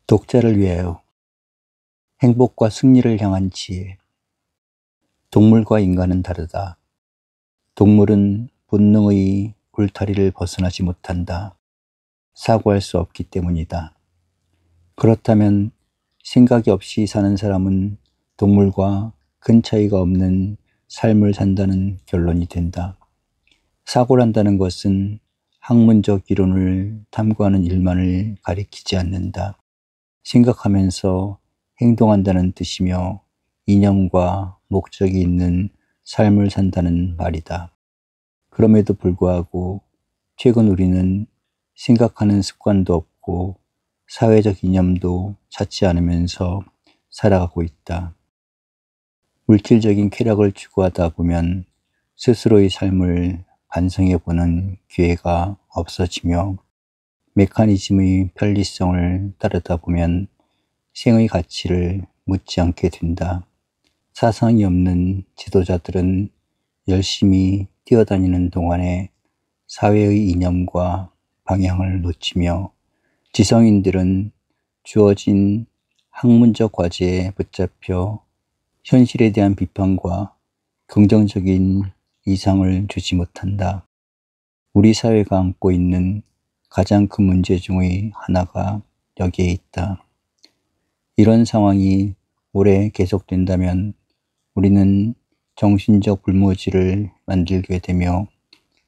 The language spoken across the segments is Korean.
독자를 위하여 행복과 승리를 향한 지혜. 동물과 인간은 다르다. 동물은 본능의 울타리를 벗어나지 못한다. 사고할 수 없기 때문이다. 그렇다면 생각이 없이 사는 사람은 동물과 큰 차이가 없는 삶을 산다는 결론이 된다. 사고란다는 것은 학문적 이론을 탐구하는 일만을 가리키지 않는다. 생각하면서 행동한다는 뜻이며 이념과 목적이 있는 삶을 산다는 말이다. 그럼에도 불구하고 최근 우리는 생각하는 습관도 없고 사회적 이념도 찾지 않으면서 살아가고 있다. 물질적인 쾌락을 추구하다 보면 스스로의 삶을 반성해보는 기회가 없어지며 메커니즘의 편리성을 따르다 보면 생의 가치를 묻지 않게 된다. 사상이 없는 지도자들은 열심히 뛰어다니는 동안에 사회의 이념과 방향을 놓치며 지성인들은 주어진 학문적 과제에 붙잡혀 현실에 대한 비판과 긍정적인 이상을 주지 못한다. 우리 사회가 안고 있는 가장 큰 문제 중의 하나가 여기에 있다. 이런 상황이 오래 계속된다면 우리는 정신적 불모지를 만들게 되며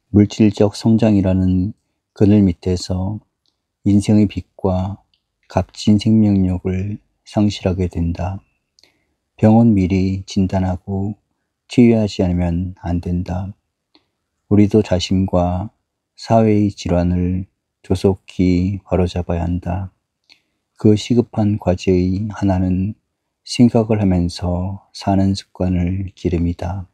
물질적 성장이라는 그늘 밑에서 인생의 빛과 값진 생명력을 상실하게 된다. 병은 미리 진단하고 치유하지 않으면 안 된다. 우리도 자신과 사회의 질환을 조속히 바로잡아야 한다. 그 시급한 과제의 하나는 생각을 하면서 사는 습관을 기름이다.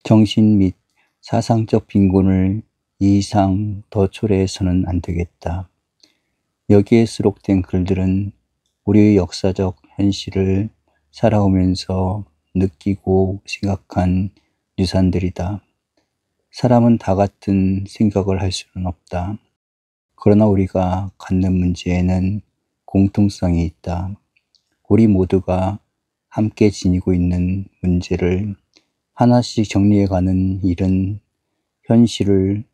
정신 및 사상적 빈곤을 이 이상 더 초래해서는 안 되겠다. 여기에 수록된 글들은 우리의 역사적 현실을 살아오면서 느끼고 생각한 유산들이다. 사람은 다 같은 생각을 할 수는 없다. 그러나 우리가 갖는 문제에는 공통성이 있다. 우리 모두가 함께 지니고 있는 문제를 하나씩 정리해가는 일은 현실을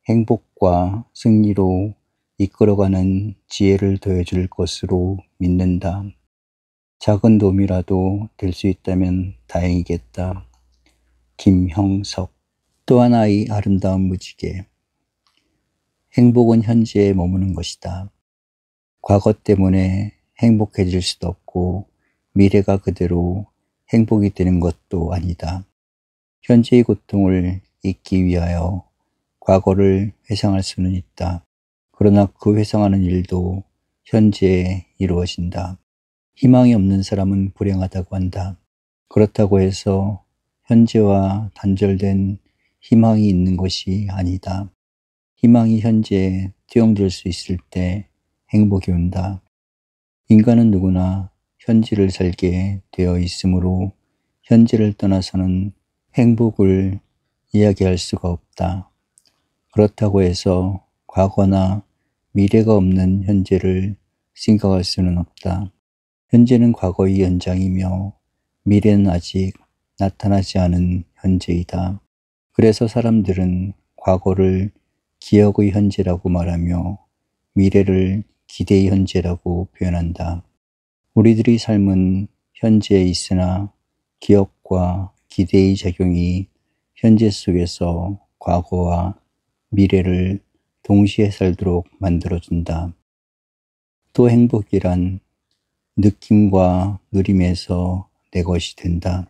행복과 승리로 이끌어가는 지혜를 더해줄 것으로 믿는다. 작은 도움이라도 될 수 있다면 다행이겠다. 김형석. 또 하나의 아름다운 무지개. 행복은 현재에 머무는 것이다. 과거 때문에 행복해질 수도 없고 미래가 그대로 행복이 되는 것도 아니다. 현재의 고통을 잊기 위하여 과거를 회상할 수는 있다. 그러나 그 회상하는 일도 현재에 이루어진다. 희망이 없는 사람은 불행하다고 한다. 그렇다고 해서 현재와 단절된 희망이 있는 것이 아니다. 희망이 현재에 투영될 수 있을 때 행복이 온다. 인간은 누구나 현재를 살게 되어 있으므로 현재를 떠나서는 행복을 이야기할 수가 없다. 그렇다고 해서 과거나 미래가 없는 현재를 생각할 수는 없다. 현재는 과거의 연장이며 미래는 아직 나타나지 않은 현재이다. 그래서 사람들은 과거를 기억의 현재라고 말하며 미래를 기대의 현재라고 표현한다. 우리들의 삶은 현재에 있으나 기억과 기대의 작용이 현재 속에서 과거와 미래를 동시에 살도록 만들어준다. 또 행복이란 느낌과 누림에서 내 것이 된다.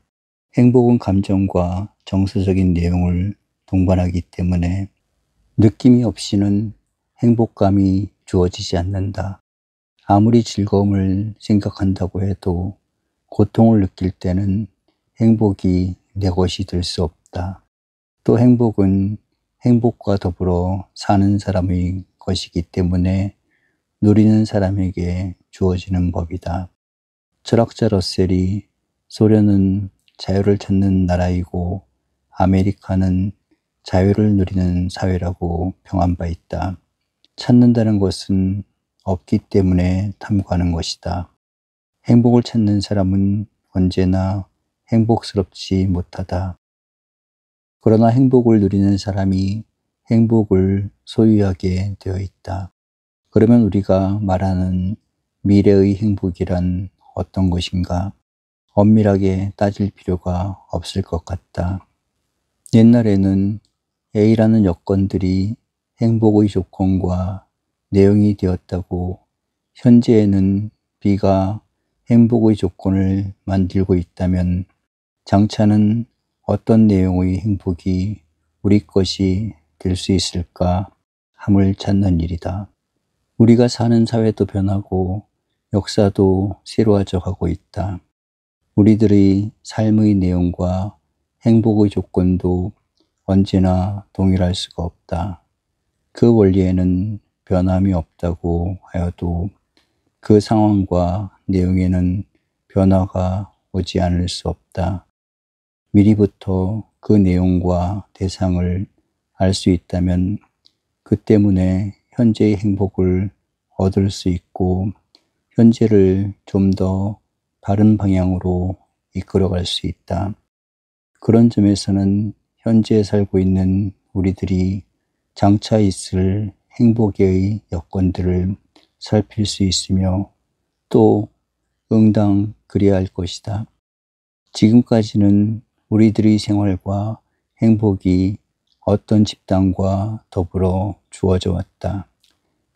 행복은 감정과 정서적인 내용을 동반하기 때문에 느낌이 없이는 행복감이 주어지지 않는다. 아무리 즐거움을 생각한다고 해도 고통을 느낄 때는 행복이 내 것이 될 수 없다. 또 행복은 행복과 더불어 사는 사람의 것이기 때문에 누리는 사람에게 주어지는 법이다. 철학자 러셀이 소련은 자유를 찾는 나라이고 아메리카는 자유를 누리는 사회라고 평한 바 있다. 찾는다는 것은 없기 때문에 탐구하는 것이다. 행복을 찾는 사람은 언제나 행복스럽지 못하다. 그러나 행복을 누리는 사람이 행복을 소유하게 되어 있다. 그러면 우리가 말하는 미래의 행복이란 어떤 것인가? 엄밀하게 따질 필요가 없을 것 같다. 옛날에는 A라는 여건들이 행복의 조건과 내용이 되었다고, 현재에는 B가 행복의 조건을 만들고 있다면 장차는 어떤 내용의 행복이 우리 것이 될 수 있을까 함을 찾는 일이다. 우리가 사는 사회도 변하고 역사도 새로워져 가고 있다. 우리들의 삶의 내용과 행복의 조건도 언제나 동일할 수가 없다. 그 원리에는 변함이 없다고 하여도 그 상황과 내용에는 변화가 오지 않을 수 없다. 미리부터 그 내용과 대상을 알 수 있다면 그 때문에 현재의 행복을 얻을 수 있고 현재를 좀 더 바른 방향으로 이끌어갈 수 있다. 그런 점에서는 현재에 살고 있는 우리들이 장차 있을 행복의 여건들을 살필 수 있으며 또 응당 그래야 할 것이다. 지금까지는 우리들의 생활과 행복이 어떤 집단과 더불어 주어져 왔다.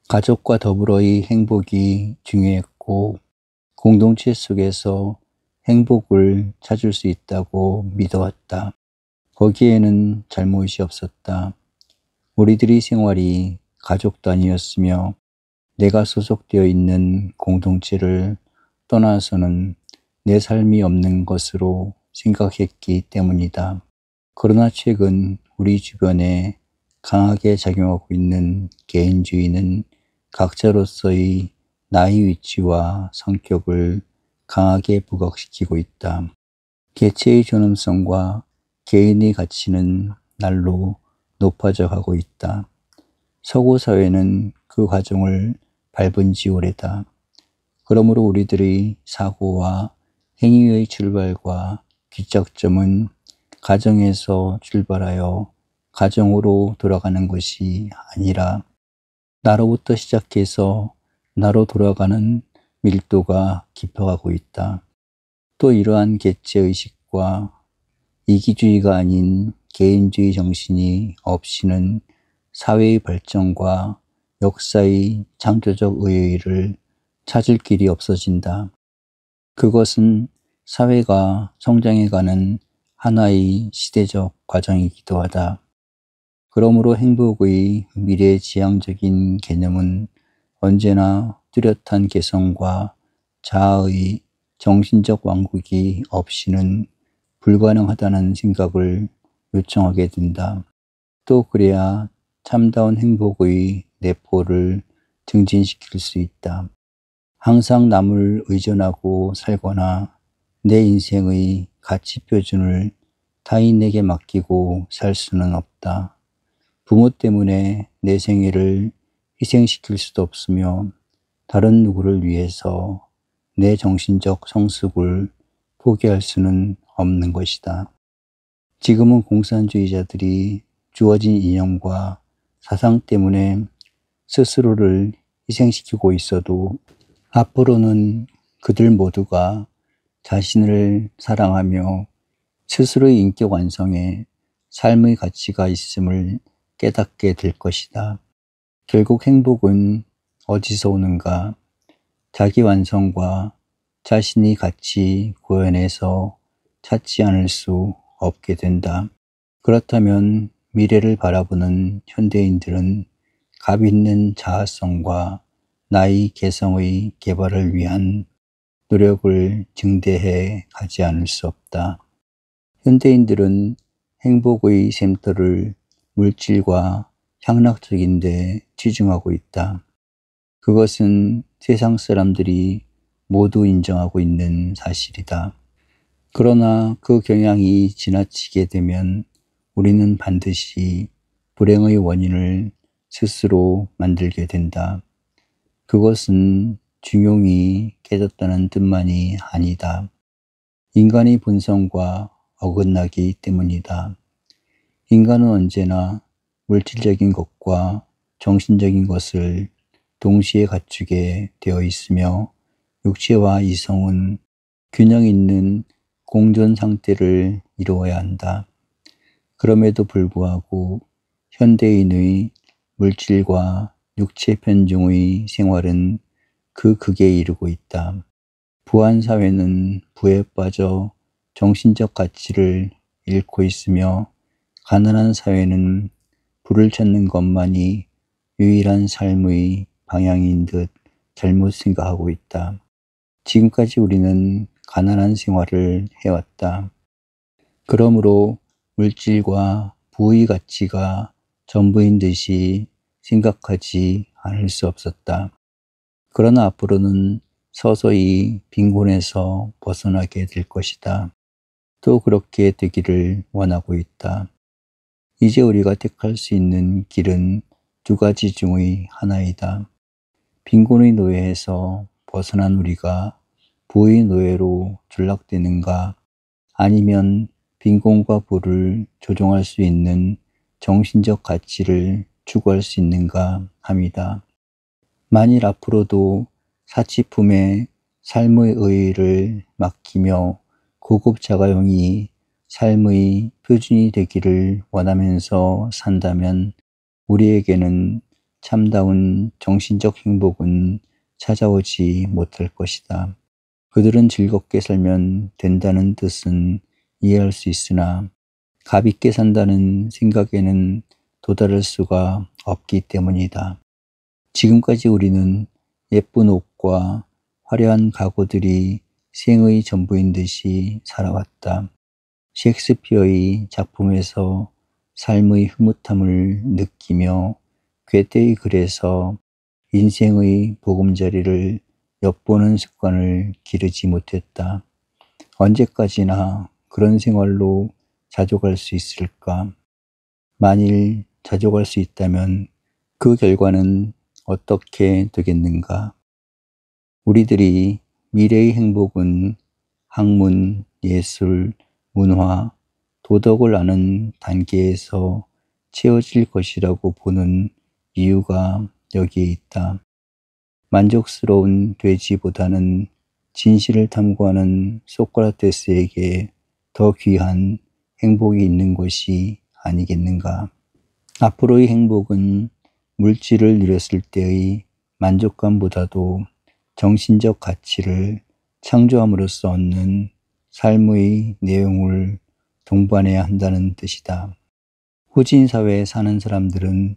가족과 더불어의 행복이 중요했고 공동체 속에서 행복을 찾을 수 있다고 믿어왔다. 거기에는 잘못이 없었다. 우리들의 생활이 가족 단위였으며 내가 소속되어 있는 공동체를 떠나서는 내 삶이 없는 것으로 생각했기 때문이다. 그러나 최근 우리 주변에 강하게 작용하고 있는 개인주의는 각자로서의 나의 위치와 성격을 강하게 부각시키고 있다. 개체의 존엄성과 개인의 가치는 날로 높아져 가고 있다. 서구 사회는 그 과정을 밟은 지 오래다. 그러므로 우리들의 사고와 행위의 출발과 귀착점은 가정에서 출발하여 가정으로 돌아가는 것이 아니라 나로부터 시작해서 나로 돌아가는 밀도가 깊어가고 있다. 또 이러한 개체의식과 이기주의가 아닌 개인주의 정신이 없이는 사회의 발전과 역사의 창조적 의의를 찾을 길이 없어진다. 그것은 사회가 성장해가는 하나의 시대적 과정이기도 하다. 그러므로 행복의 미래지향적인 개념은 언제나 뚜렷한 개성과 자아의 정신적 완국이 없이는 불가능하다는 생각을 요청하게 된다. 또 그래야 참다운 행복의 내포를 증진시킬 수 있다. 항상 남을 의존하고 살거나 내 인생의 가치 표준을 타인에게 맡기고 살 수는 없다. 부모 때문에 내 생애를 희생시킬 수도 없으며 다른 누구를 위해서 내 정신적 성숙을 포기할 수는 없는 것이다. 지금은 공산주의자들이 주어진 이념과 사상 때문에 스스로를 희생시키고 있어도 앞으로는 그들 모두가 자신을 사랑하며 스스로의 인격 완성에 삶의 가치가 있음을 깨닫게 될 것이다. 결국 행복은 어디서 오는가? 자기 완성과 자신의 가치 구현에서 찾지 않을 수 없게 된다. 그렇다면 미래를 바라보는 현대인들은 값 있는 자아성과 나의 개성의 개발을 위한 노력을 증대해 가지 않을 수 없다. 현대인들은 행복의 샘터를 물질과 향락적인 데 치중하고 있다. 그것은 세상 사람들이 모두 인정하고 있는 사실이다. 그러나 그 경향이 지나치게 되면 우리는 반드시 불행의 원인을 스스로 만들게 된다. 그것은 중용이 깨졌다는 뜻만이 아니다. 인간의 본성과 어긋나기 때문이다. 인간은 언제나 물질적인 것과 정신적인 것을 동시에 갖추게 되어 있으며 육체와 이성은 균형 있는 공존 상태를 이루어야 한다. 그럼에도 불구하고 현대인의 물질과 육체 편중의 생활은 그 극에 이르고 있다. 부한 사회는 부에 빠져 정신적 가치를 잃고 있으며 가난한 사회는 부를 찾는 것만이 유일한 삶의 방향인 듯 잘못 생각하고 있다. 지금까지 우리는 가난한 생활을 해왔다. 그러므로 물질과 부의 가치가 전부인 듯이 생각하지 않을 수 없었다. 그러나 앞으로는 서서히 빈곤에서 벗어나게 될 것이다. 또 그렇게 되기를 원하고 있다. 이제 우리가 택할 수 있는 길은 두 가지 중의 하나이다. 빈곤의 노예에서 벗어난 우리가 부의 노예로 전락되는가, 아니면 빈곤과 부를 조종할 수 있는 정신적 가치를 추구할 수 있는가 함이다. 만일 앞으로도 사치품에 삶의 의의를 맡기며 고급 자가용이 삶의 표준이 되기를 원하면서 산다면 우리에게는 참다운 정신적 행복은 찾아오지 못할 것이다. 그들은 즐겁게 살면 된다는 뜻은 이해할 수 있으나 값있게 산다는 생각에는 도달할 수가 없기 때문이다. 지금까지 우리는 예쁜 옷과 화려한 가구들이 생의 전부인 듯이 살아왔다. 셰익스피어의 작품에서 삶의 흐뭇함을 느끼며 괴테의 글에서 인생의 보금자리를 엿보는 습관을 기르지 못했다. 언제까지나 그런 생활로 자족할 수 있을까? 만일 자족할 수 있다면 그 결과는 어떻게 되겠는가? 우리들이 미래의 행복은 학문, 예술, 문화, 도덕을 아는 단계에서 채워질 것이라고 보는 이유가 여기에 있다. 만족스러운 돼지보다는 진실을 탐구하는 소크라테스에게 더 귀한 행복이 있는 것이 아니겠는가? 앞으로의 행복은 물질을 누렸을 때의 만족감보다도 정신적 가치를 창조함으로써 얻는 삶의 내용을 동반해야 한다는 뜻이다. 후진 사회에 사는 사람들은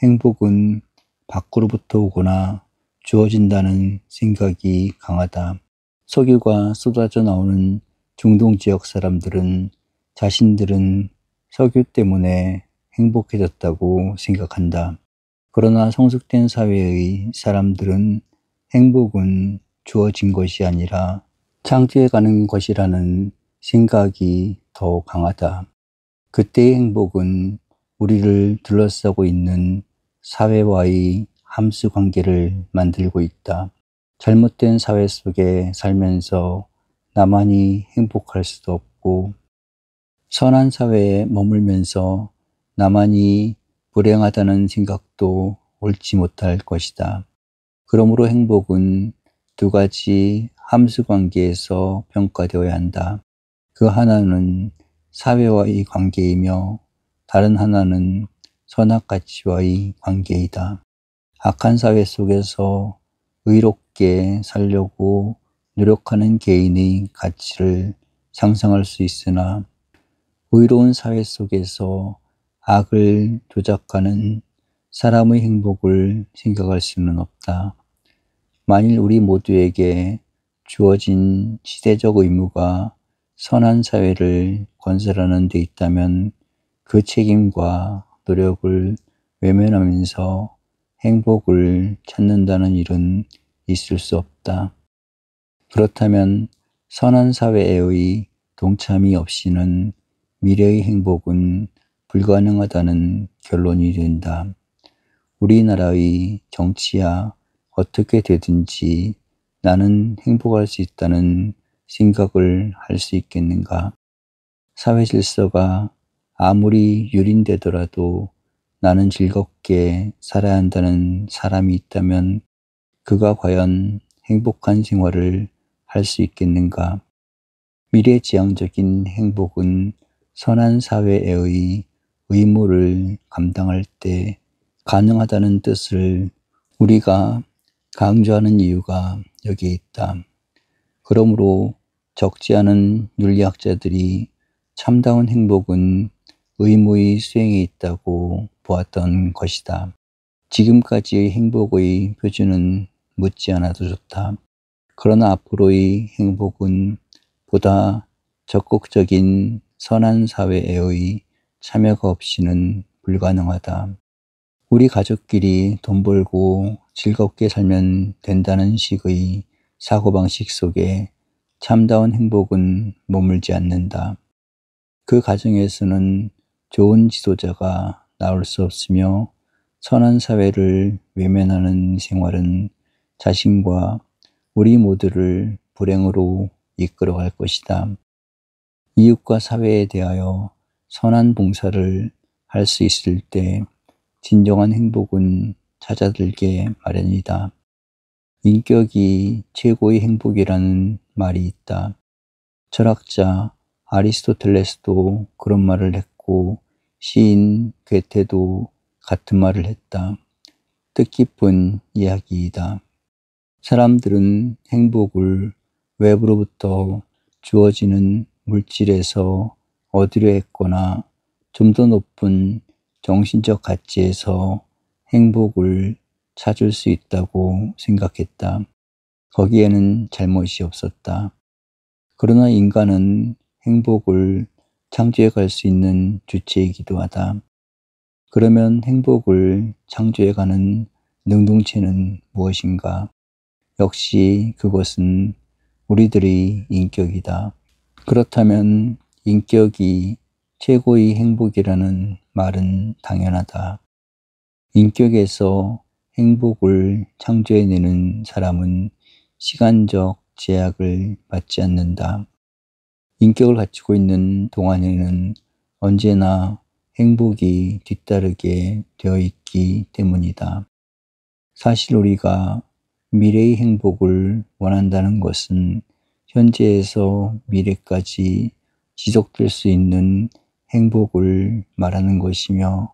행복은 밖으로부터 오거나 주어진다는 생각이 강하다. 석유가 쏟아져 나오는 중동 지역 사람들은 자신들은 석유 때문에 행복해졌다고 생각한다. 그러나 성숙된 사회의 사람들은 행복은 주어진 것이 아니라 창조해가는 것이라는 생각이 더 강하다. 그때의 행복은 우리를 둘러싸고 있는 사회와의 함수 관계를 만들고 있다. 잘못된 사회 속에 살면서 나만이 행복할 수도 없고, 선한 사회에 머물면서 나만이 불행하다는 생각도 옳지 못할 것이다. 그러므로 행복은 두 가지 함수 관계에서 평가되어야 한다. 그 하나는 사회와의 관계이며 다른 하나는 선악 가치와의 관계이다. 악한 사회 속에서 의롭게 살려고 노력하는 개인의 가치를 상상할 수 있으나 의로운 사회 속에서 악을 조작하는 사람의 행복을 생각할 수는 없다. 만일 우리 모두에게 주어진 시대적 의무가 선한 사회를 건설하는 데 있다면 그 책임과 노력을 외면하면서 행복을 찾는다는 일은 있을 수 없다. 그렇다면 선한 사회의 동참이 없이는 미래의 행복은 불가능하다는 결론이 된다. 우리나라의 정치야 어떻게 되든지 나는 행복할 수 있다는 생각을 할 수 있겠는가? 사회 질서가 아무리 유린되더라도 나는 즐겁게 살아야 한다는 사람이 있다면 그가 과연 행복한 생활을 할 수 있겠는가? 미래지향적인 행복은 선한 사회의 의무를 감당할 때 가능하다는 뜻을 우리가 강조하는 이유가 여기에 있다. 그러므로 적지 않은 윤리학자들이 참다운 행복은 의무의 수행에 있다고 보았던 것이다. 지금까지의 행복의 표준은 묻지 않아도 좋다. 그러나 앞으로의 행복은 보다 적극적인 선한 사회의 참여가 없이는 불가능하다. 우리 가족끼리 돈 벌고 즐겁게 살면 된다는 식의 사고방식 속에 참다운 행복은 머물지 않는다. 그 가정에서는 좋은 지도자가 나올 수 없으며 선한 사회를 외면하는 생활은 자신과 우리 모두를 불행으로 이끌어갈 것이다. 이웃과 사회에 대하여 선한 봉사를 할 수 있을 때 진정한 행복은 찾아들게 마련이다. 인격이 최고의 행복이라는 말이 있다. 철학자 아리스토텔레스도 그런 말을 했고 시인 괴테도 같은 말을 했다. 뜻깊은 이야기이다. 사람들은 행복을 외부로부터 주어지는 물질에서 얻으려 했거나 좀 더 높은 정신적 가치에서 행복을 찾을 수 있다고 생각했다. 거기에는 잘못이 없었다. 그러나 인간은 행복을 창조해 갈 수 있는 주체이기도 하다. 그러면 행복을 창조해 가는 능동체는 무엇인가? 역시 그것은 우리들의 인격이다. 그렇다면 인격이 최고의 행복이라는 말은 당연하다. 인격에서 행복을 창조해내는 사람은 시간적 제약을 받지 않는다. 인격을 갖추고 있는 동안에는 언제나 행복이 뒤따르게 되어 있기 때문이다. 사실 우리가 미래의 행복을 원한다는 것은 현재에서 미래까지 지속될 수 있는 행복을 말하는 것이며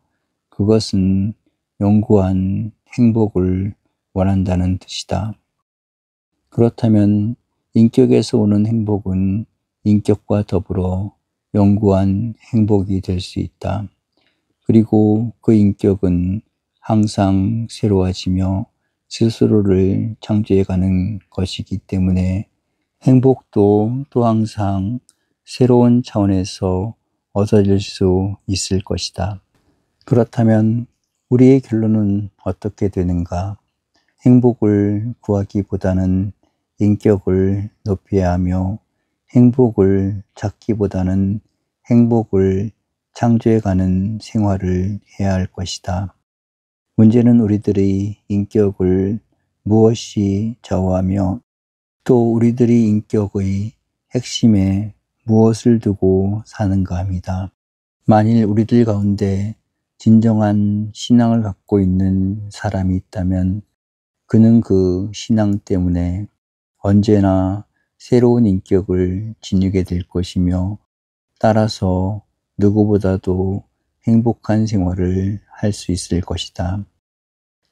그것은 영구한 행복을 원한다는 뜻이다. 그렇다면 인격에서 오는 행복은 인격과 더불어 영구한 행복이 될 수 있다. 그리고 그 인격은 항상 새로워지며 스스로를 창조해가는 것이기 때문에 행복도 또 항상 새로운 차원에서 얻어질 수 있을 것이다. 그렇다면 우리의 결론은 어떻게 되는가? 행복을 구하기보다는 인격을 높여야 하며 행복을 찾기보다는 행복을 창조해가는 생활을 해야 할 것이다. 문제는 우리들의 인격을 무엇이 좌우하며 또 우리들의 인격의 핵심에 무엇을 두고 사는가 합니다. 만일 우리들 가운데 진정한 신앙을 갖고 있는 사람이 있다면 그는 그 신앙 때문에 언제나 새로운 인격을 지니게 될 것이며 따라서 누구보다도 행복한 생활을 할 수 있을 것이다.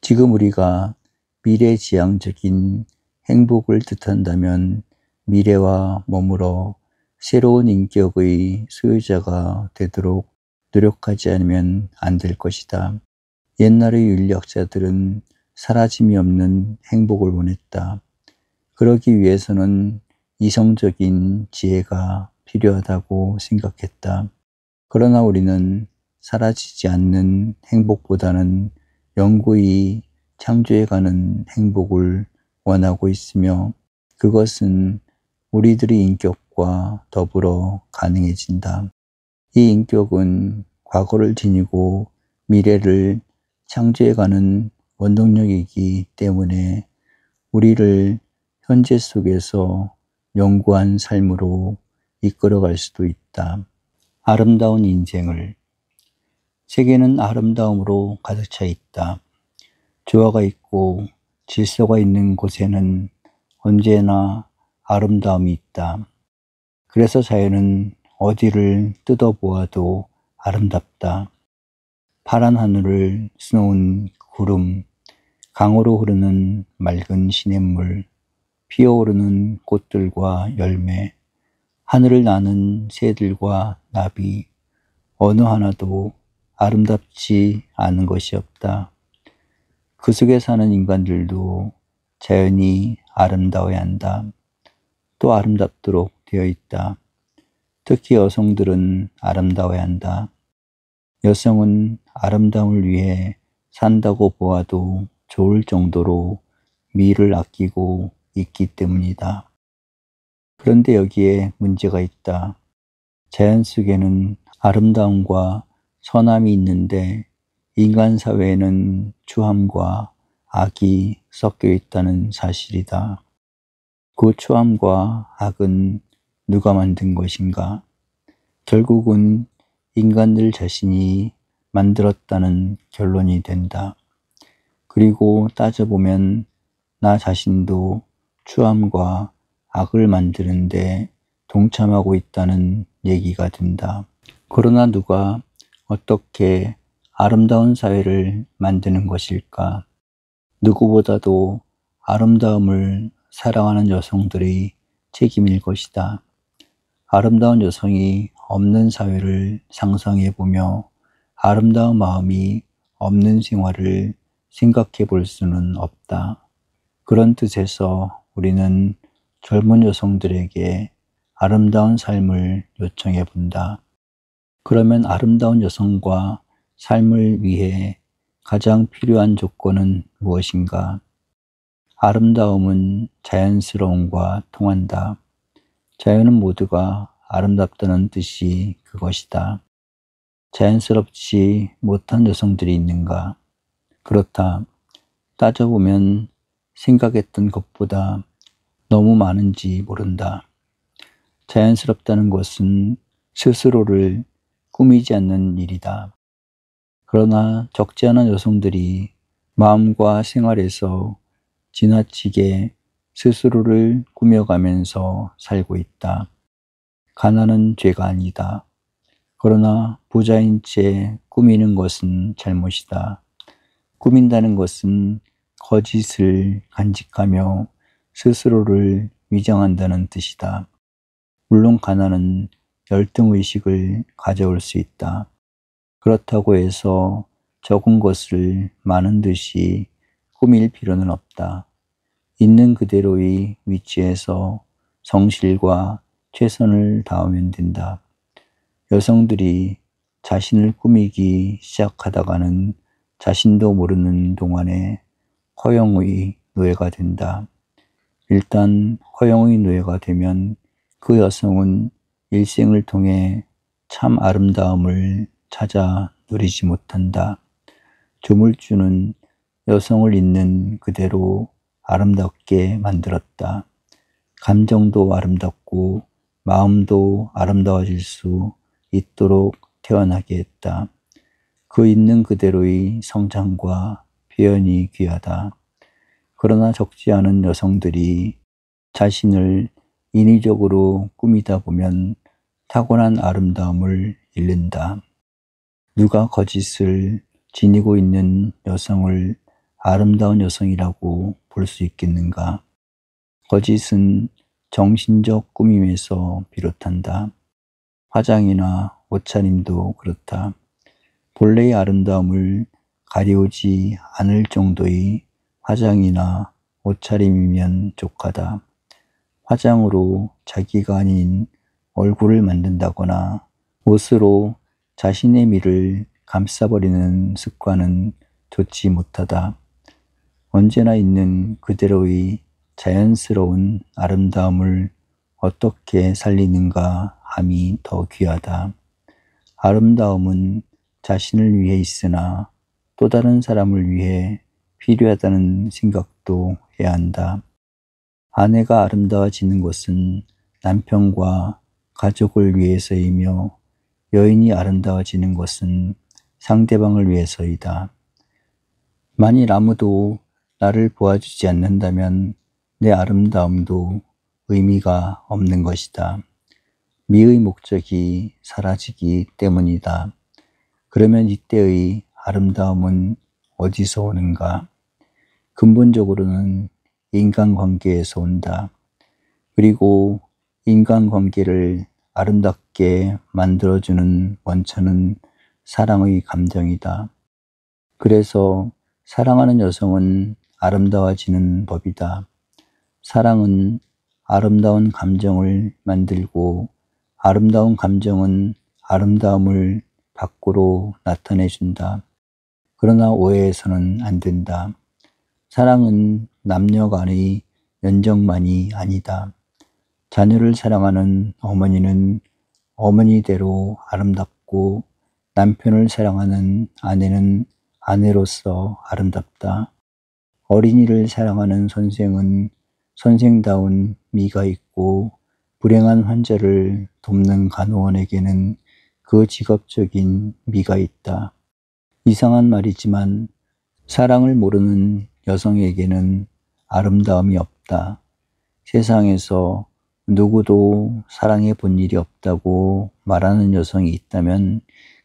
지금 우리가 미래지향적인 행복을 뜻한다면 미래와 머물어 새로운 인격의 소유자가 되도록 노력하지 않으면 안 될 것이다. 옛날의 윤리학자들은 사라짐이 없는 행복을 원했다. 그러기 위해서는 이성적인 지혜가 필요하다고 생각했다. 그러나 우리는 사라지지 않는 행복보다는 영구히 창조해가는 행복을 원하고 있으며 그것은 우리들의 인격과 더불어 가능해진다. 이 인격은 과거를 지니고 미래를 창조해가는 원동력이기 때문에 우리를 현재 속에서 영구한 삶으로 이끌어갈 수도 있다. 아름다운 인생을. 세계는 아름다움으로 가득 차 있다. 조화가 있고 질서가 있는 곳에는 언제나 아름다움이 있다. 그래서 자연은 어디를 뜯어보아도 아름답다. 파란 하늘을 수놓은 구름, 강으로 흐르는 맑은 시냇물, 피어오르는 꽃들과 열매, 하늘을 나는 새들과 나비, 어느 하나도 아름답지 않은 것이 없다. 그 속에 사는 인간들도 자연이 아름다워야 한다. 또 아름답도록 되어 있다. 특히 여성들은 아름다워야 한다. 여성은 아름다움을 위해 산다고 보아도 좋을 정도로 미를 아끼고 있기 때문이다. 그런데 여기에 문제가 있다. 자연 속에는 아름다움과 선함이 있는데 인간 사회에는 추함과 악이 섞여 있다는 사실이다. 그 추함과 악은 누가 만든 것인가? 결국은 인간들 자신이 만들었다는 결론이 된다. 그리고 따져보면 나 자신도 추함과 악을 만드는데 동참하고 있다는 얘기가 된다. 그러나 누가 어떻게 아름다운 사회를 만드는 것일까? 누구보다도 아름다움을 사랑하는 여성들의 책임일 것이다. 아름다운 여성이 없는 사회를 상상해보며 아름다운 마음이 없는 생활을 생각해 볼 수는 없다. 그런 뜻에서 우리는 젊은 여성들에게 아름다운 삶을 요청해 본다. 그러면 아름다운 여성과 삶을 위해 가장 필요한 조건은 무엇인가? 아름다움은 자연스러움과 통한다. 자연은 모두가 아름답다는 뜻이 그것이다. 자연스럽지 못한 여성들이 있는가? 그렇다. 따져보면 생각했던 것보다 너무 많은지 모른다. 자연스럽다는 것은 스스로를 꾸미지 않는 일이다. 그러나 적지 않은 여성들이 마음과 생활에서 지나치게 스스로를 꾸며가면서 살고 있다. 가난은 죄가 아니다. 그러나 부자인 채 꾸미는 것은 잘못이다. 꾸민다는 것은 거짓을 간직하며 스스로를 위장한다는 뜻이다. 물론 가난은 열등의식을 가져올 수 있다. 그렇다고 해서 적은 것을 많은 듯이 꾸밀 필요는 없다. 있는 그대로의 위치에서 성실과 최선을 다하면 된다. 여성들이 자신을 꾸미기 시작하다가는 자신도 모르는 동안에 허영의 노예가 된다. 일단 허영의 노예가 되면 그 여성은 일생을 통해 참 아름다움을 찾아 누리지 못한다. 조물주는 여성을 있는 그대로 아름답게 만들었다. 감정도 아름답고 마음도 아름다워질 수 있도록 태어나게 했다. 그 있는 그대로의 성장과 표현이 귀하다. 그러나 적지 않은 여성들이 자신을 인위적으로 꾸미다 보면 타고난 아름다움을 잃는다. 누가 거짓을 지니고 있는 여성을 아름다운 여성이라고 볼 수 있겠는가? 거짓은 정신적 꾸밈에서 비롯한다. 화장이나 옷차림도 그렇다. 본래의 아름다움을 가리우지 않을 정도의 화장이나 옷차림이면 족하다. 화장으로 자기가 아닌 얼굴을 만든다거나 옷으로 자신의 미를 감싸버리는 습관은 좋지 못하다. 언제나 있는 그대로의 자연스러운 아름다움을 어떻게 살리는가 함이 더 귀하다. 아름다움은 자신을 위해 있으나 또 다른 사람을 위해 필요하다는 생각도 해야 한다. 아내가 아름다워지는 것은 남편과 가족을 위해서이며 여인이 아름다워지는 것은 상대방을 위해서이다. 만일 아무도 나를 보아주지 않는다면 내 아름다움도 의미가 없는 것이다. 미의 목적이 사라지기 때문이다. 그러면 이때의 아름다움은 어디서 오는가? 근본적으로는 인간관계에서 온다. 그리고 인간관계를 아름답게 만들어주는 원천은 사랑의 감정이다. 그래서 사랑하는 여성은 아름다워지는 법이다. 사랑은 아름다운 감정을 만들고 아름다운 감정은 아름다움을 밖으로 나타내준다. 그러나 오해해서는 안 된다. 사랑은 남녀 간의 연정만이 아니다. 자녀를 사랑하는 어머니는 어머니대로 아름답고 남편을 사랑하는 아내는 아내로서 아름답다. 어린이를 사랑하는 선생은 선생다운 미가 있고 불행한 환자를 돕는 간호원에게는 그 직업적인 미가 있다. 이상한 말이지만 사랑을 모르는 여성에게는 아름다움이 없다. 세상에서 누구도 사랑해 본 일이 없다고 말하는 여성이 있다면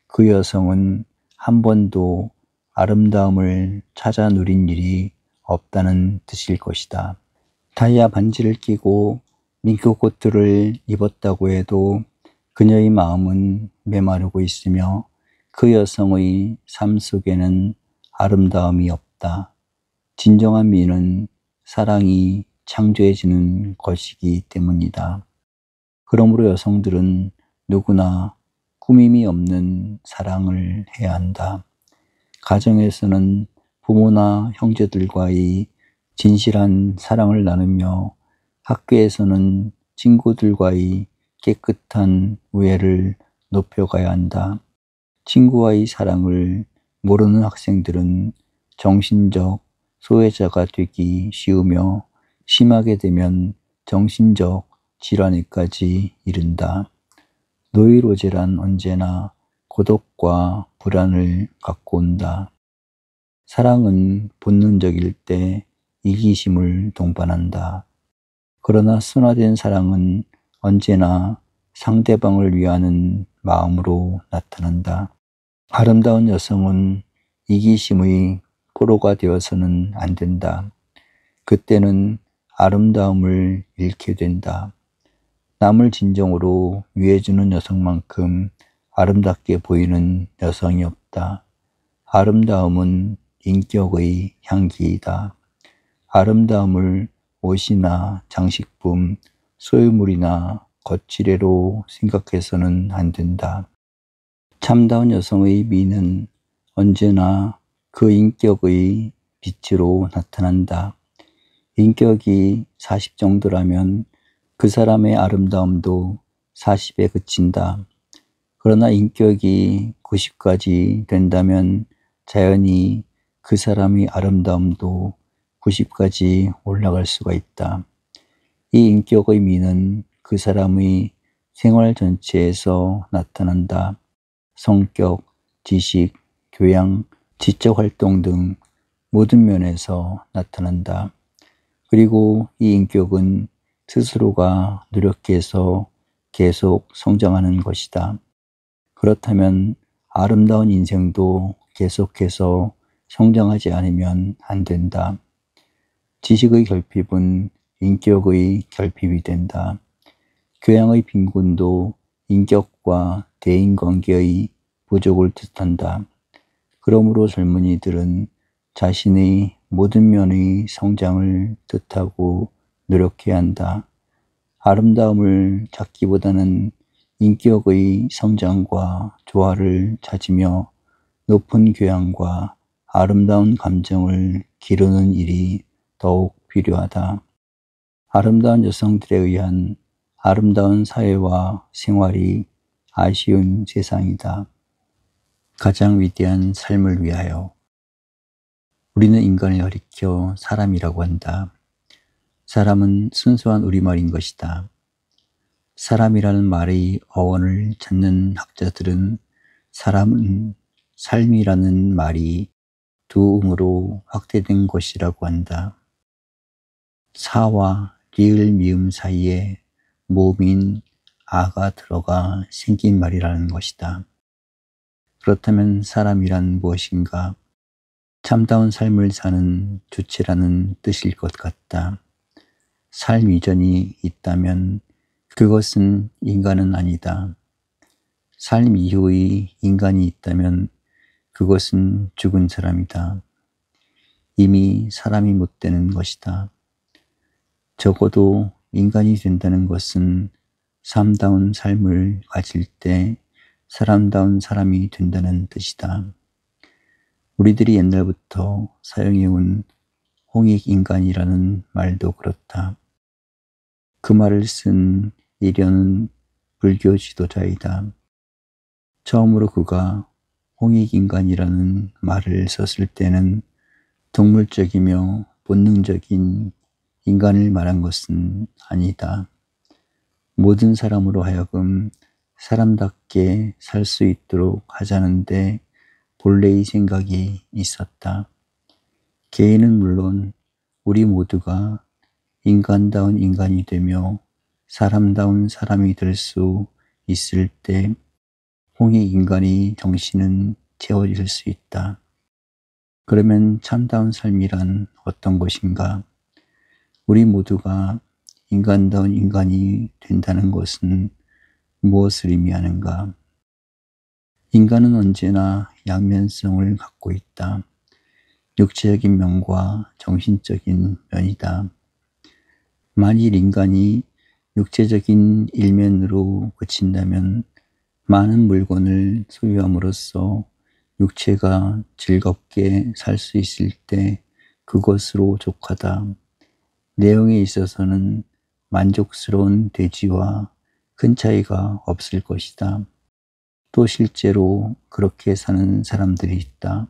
그 여성은 한 번도 아름다움을 찾아 누린 일이 없다는 뜻일 것이다. 다이아 반지를 끼고 밍크 코트를 입었다고 해도 그녀의 마음은 메마르고 있으며 그 여성의 삶 속에는 아름다움이 없다. 진정한 미는 사랑이 창조해지는 것이기 때문이다. 그러므로 여성들은 누구나 꾸밈이 없는 사랑을 해야 한다. 가정에서는 부모나 형제들과의 진실한 사랑을 나누며 학교에서는 친구들과의 깨끗한 우애를 높여가야 한다. 친구와의 사랑을 모르는 학생들은 정신적 소외자가 되기 쉬우며 심하게 되면 정신적 질환에까지 이른다. 노이로제란 언제나 고독과 불안을 갖고 온다. 사랑은 본능적일 때 이기심을 동반한다. 그러나 순화된 사랑은 언제나 상대방을 위하는 마음으로 나타난다. 아름다운 여성은 이기심의 포로가 되어서는 안 된다. 그때는 아름다움을 잃게 된다. 남을 진정으로 위해주는 여성만큼 아름답게 보이는 여성이 없다. 아름다움은 인격의 향기이다. 아름다움을 옷이나 장식품, 소유물이나 거칠애로 생각해서는 안 된다. 참다운 여성의 미는 언제나 그 인격의 빛으로 나타난다. 인격이 40 정도라면 그 사람의 아름다움도 40에 그친다. 그러나 인격이 90까지 된다면 자연히 그 사람의 아름다움도 90까지 올라갈 수가 있다. 이 인격의 미는 그 사람의 생활 전체에서 나타난다. 성격, 지식, 교양, 지적 활동 등 모든 면에서 나타난다. 그리고 이 인격은 스스로가 노력해서 계속 성장하는 것이다. 그렇다면 아름다운 인생도 계속해서 성장하지 않으면 안 된다. 지식의 결핍은 인격의 결핍이 된다. 교양의 빈곤도 인격과 대인관계의 부족을 뜻한다. 그러므로 젊은이들은 자신의 모든 면의 성장을 뜻하고 노력해야 한다. 아름다움을 찾기보다는 인격의 성장과 조화를 찾으며 높은 교양과 아름다운 감정을 기르는 일이 더욱 필요하다. 아름다운 여성들에 의한 아름다운 사회와 생활이 아쉬운 세상이다. 가장 위대한 삶을 위하여. 우리는 인간을 가리켜 사람이라고 한다. 사람은 순수한 우리말인 것이다. 사람이라는 말의 어원을 찾는 학자들은 사람은 삶이라는 말이 두 음으로 확대된 것이라고 한다. 사와 리을 미음 사이에 모음인 아가 들어가 생긴 말이라는 것이다. 그렇다면 사람이란 무엇인가? 참다운 삶을 사는 주체라는 뜻일 것 같다. 삶 이전이 있다면 그것은 인간은 아니다. 삶 이후의 인간이 있다면 그것은 죽은 사람이다. 이미 사람이 못 되는 것이다. 적어도 인간이 된다는 것은 삶다운 삶을 가질 때 사람다운 사람이 된다는 뜻이다. 우리들이 옛날부터 사용해온 홍익인간이라는 말도 그렇다. 그 말을 쓴 이련은 불교 지도자이다. 처음으로 그가 홍익인간이라는 말을 썼을 때는 동물적이며 본능적인 인간을 말한 것은 아니다. 모든 사람으로 하여금 사람답게 살 수 있도록 하자는데 본래의 생각이 있었다. 개인은 물론 우리 모두가 인간다운 인간이 되며 사람다운 사람이 될 수 있을 때 홍익인간의 정신은 채워질 수 있다. 그러면 참다운 삶이란 어떤 것인가? 우리 모두가 인간다운 인간이 된다는 것은 무엇을 의미하는가? 인간은 언제나 양면성을 갖고 있다. 육체적인 면과 정신적인 면이다. 만일 인간이 육체적인 일면으로 그친다면 많은 물건을 소유함으로써 육체가 즐겁게 살 수 있을 때 그것으로 족하다. 내용에 있어서는 만족스러운 대지와 큰 차이가 없을 것이다. 또 실제로 그렇게 사는 사람들이 있다.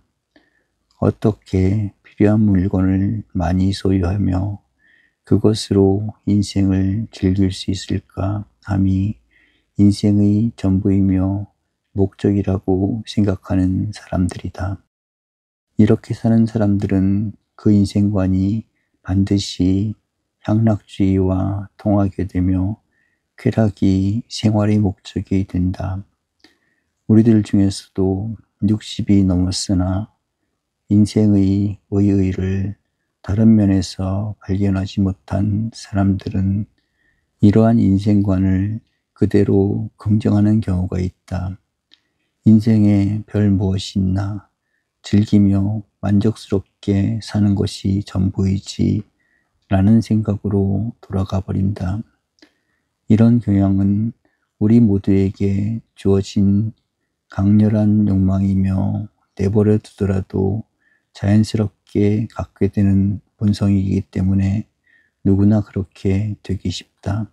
어떻게 필요한 물건을 많이 소유하며 그것으로 인생을 즐길 수 있을까 함이 인생의 전부이며 목적이라고 생각하는 사람들이다. 이렇게 사는 사람들은 그 인생관이 반드시 향락주의와 통하게 되며 쾌락이 생활의 목적이 된다. 우리들 중에서도 60이 넘었으나 인생의 의의를 다른 면에서 발견하지 못한 사람들은 이러한 인생관을 그대로 긍정하는 경우가 있다. 인생에 별 무엇이 있나? 즐기며 만족스럽게 사는 것이 전부이지 라는 생각으로 돌아가 버린다. 이런 경향은 우리 모두에게 주어진 강렬한 욕망이며 내버려 두더라도 자연스럽게 갖게 되는 본성이기 때문에 누구나 그렇게 되기 쉽다.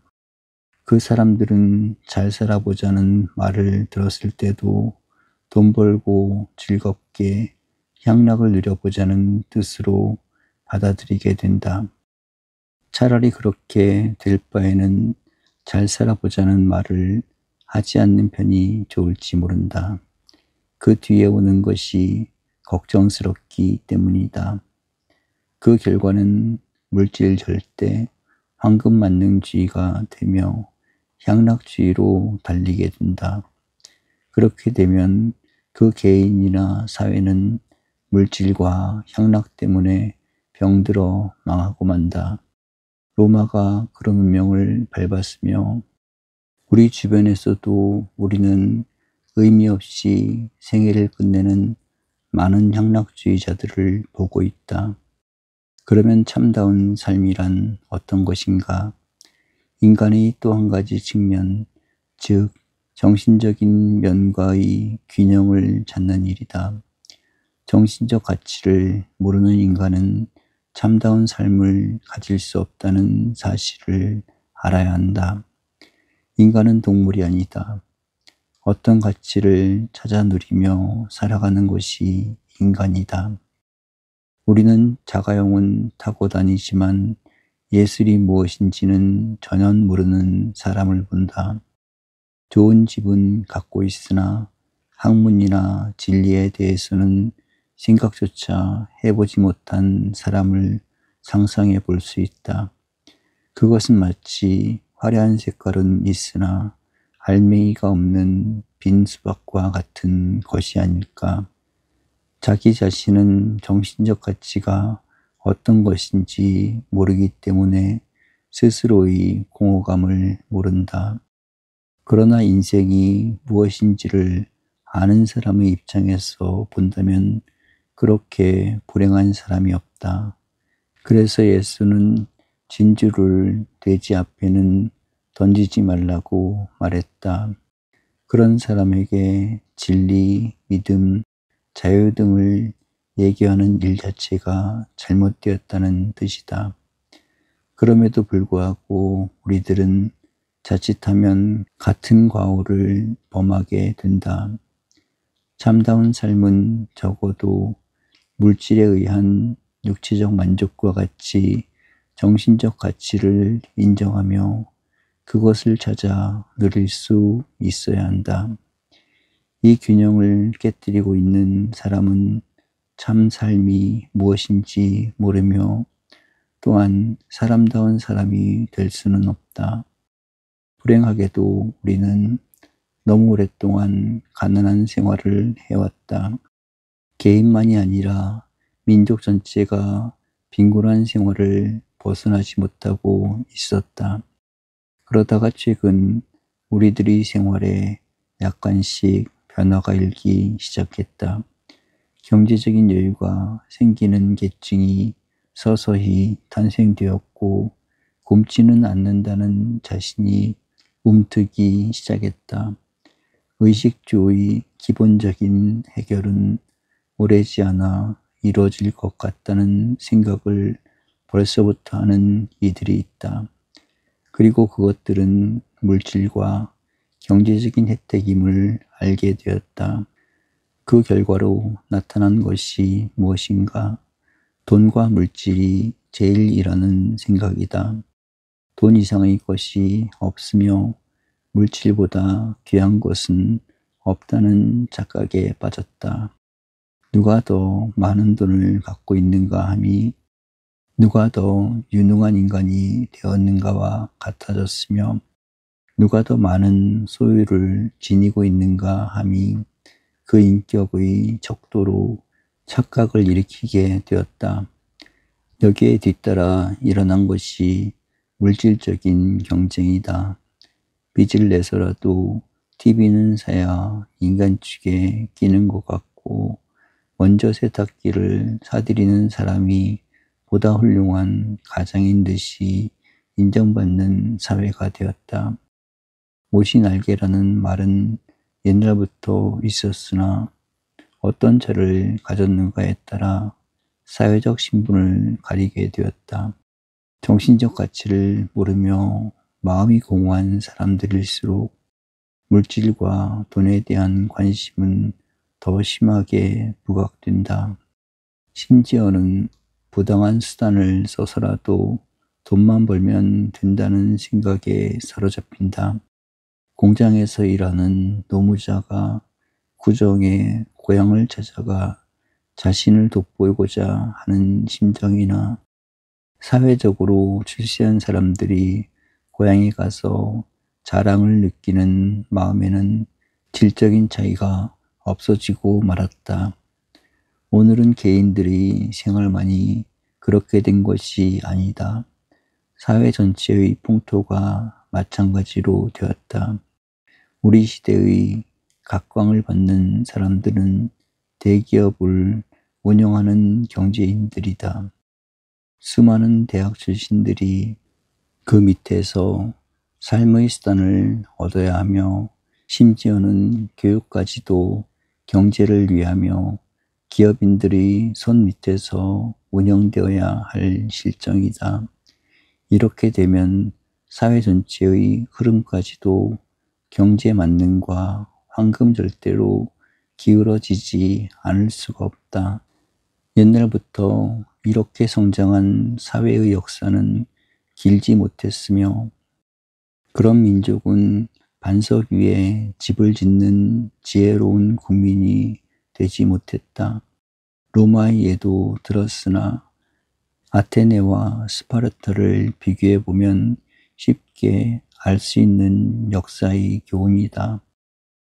그 사람들은 잘 살아보자는 말을 들었을 때도 돈 벌고 즐겁게 향락을 누려보자는 뜻으로 받아들이게 된다. 차라리 그렇게 될 바에는 잘 살아보자는 말을 하지 않는 편이 좋을지 모른다. 그 뒤에 오는 것이 걱정스럽기 때문이다. 그 결과는 물질 절대, 황금만능주의가 되며 향락주의로 달리게 된다. 그렇게 되면 그 개인이나 사회는 물질과 향락 때문에 병들어 망하고 만다. 로마가 그런 운명을 밟았으며 우리 주변에서도 우리는 의미 없이 생애를 끝내는 많은 향락주의자들을 보고 있다. 그러면 참다운 삶이란 어떤 것인가? 인간의 또 한 가지 측면, 즉 정신적인 면과의 균형을 찾는 일이다. 정신적 가치를 모르는 인간은 참다운 삶을 가질 수 없다는 사실을 알아야 한다. 인간은 동물이 아니다. 어떤 가치를 찾아 누리며 살아가는 것이 인간이다. 우리는 자가용은 타고 다니지만 예술이 무엇인지는 전혀 모르는 사람을 본다. 좋은 집은 갖고 있으나 학문이나 진리에 대해서는 생각조차 해보지 못한 사람을 상상해 볼 수 있다. 그것은 마치 화려한 색깔은 있으나 알맹이가 없는 빈 수박과 같은 것이 아닐까. 자기 자신은 정신적 가치가 어떤 것인지 모르기 때문에 스스로의 공허감을 모른다. 그러나 인생이 무엇인지를 아는 사람의 입장에서 본다면 그렇게 불행한 사람이 없다. 그래서 예수는 진주를 돼지 앞에는 던지지 말라고 말했다. 그런 사람에게 진리, 믿음, 자유 등을 얘기하는 일 자체가 잘못되었다는 뜻이다. 그럼에도 불구하고 우리들은 자칫하면 같은 과오를 범하게 된다. 참다운 삶은 적어도 물질에 의한 육체적 만족과 같이 정신적 가치를 인정하며 그것을 찾아 누릴 수 있어야 한다. 이 균형을 깨뜨리고 있는 사람은 참 삶이 무엇인지 모르며 또한 사람다운 사람이 될 수는 없다. 불행하게도 우리는 너무 오랫동안 가난한 생활을 해왔다. 개인만이 아니라 민족 전체가 빈곤한 생활을 벗어나지 못하고 있었다. 그러다가 최근 우리들의 생활에 약간씩 변화가 일기 시작했다. 경제적인 여유가 생기는 계층이 서서히 탄생되었고 굶지는 않는다는 자신이 움트기 시작했다. 의식주의 기본적인 해결은 오래지 않아 이루어질 것 같다는 생각을 벌써부터 하는 이들이 있다. 그리고 그것들은 물질과 경제적인 혜택임을 알게 되었다. 그 결과로 나타난 것이 무엇인가? 돈과 물질이 제일이라는 생각이다. 돈 이상의 것이 없으며 물질보다 귀한 것은 없다는 착각에 빠졌다. 누가 더 많은 돈을 갖고 있는가 함이 누가 더 유능한 인간이 되었는가와 같아졌으며 누가 더 많은 소유를 지니고 있는가 함이 그 인격의 척도로 착각을 일으키게 되었다. 여기에 뒤따라 일어난 것이 물질적인 경쟁이다. 빚을 내서라도 TV는 사야 인간 축에 끼는 것 같고 먼저 세탁기를 사들이는 사람이 보다 훌륭한 가장인 듯이 인정받는 사회가 되었다. 못이 날개라는 말은 옛날부터 있었으나 어떤 차를 가졌는가에 따라 사회적 신분을 가리게 되었다. 정신적 가치를 모르며 마음이 공허한 사람들일수록 물질과 돈에 대한 관심은 더 심하게 부각된다. 심지어는 부당한 수단을 써서라도 돈만 벌면 된다는 생각에 사로잡힌다. 공장에서 일하는 노무자가 구정에 고향을 찾아가 자신을 돋보이고자 하는 심정이나 사회적으로 출세한 사람들이 고향에 가서 자랑을 느끼는 마음에는 질적인 차이가 없어지고 말았다. 오늘은 개인들의 생활만이 그렇게 된 것이 아니다. 사회 전체의 풍토가 마찬가지로 되었다. 우리 시대의 각광을 받는 사람들은 대기업을 운영하는 경제인들이다. 수많은 대학 출신들이 그 밑에서 삶의 수단을 얻어야 하며 심지어는 교육까지도 경제를 위하며 기업인들의 손 밑에서 운영되어야 할 실정이다. 이렇게 되면 사회 전체의 흐름까지도 경제 만능과 황금 절대로 기울어지지 않을 수가 없다. 옛날부터 이렇게 성장한 사회의 역사는 길지 못했으며 그런 민족은 반석 위에 집을 짓는 지혜로운 국민이 되지 못했다. 로마의 예도 들었으나 아테네와 스파르타를 비교해 보면 쉽게 알 수 있는 역사의 교훈이다.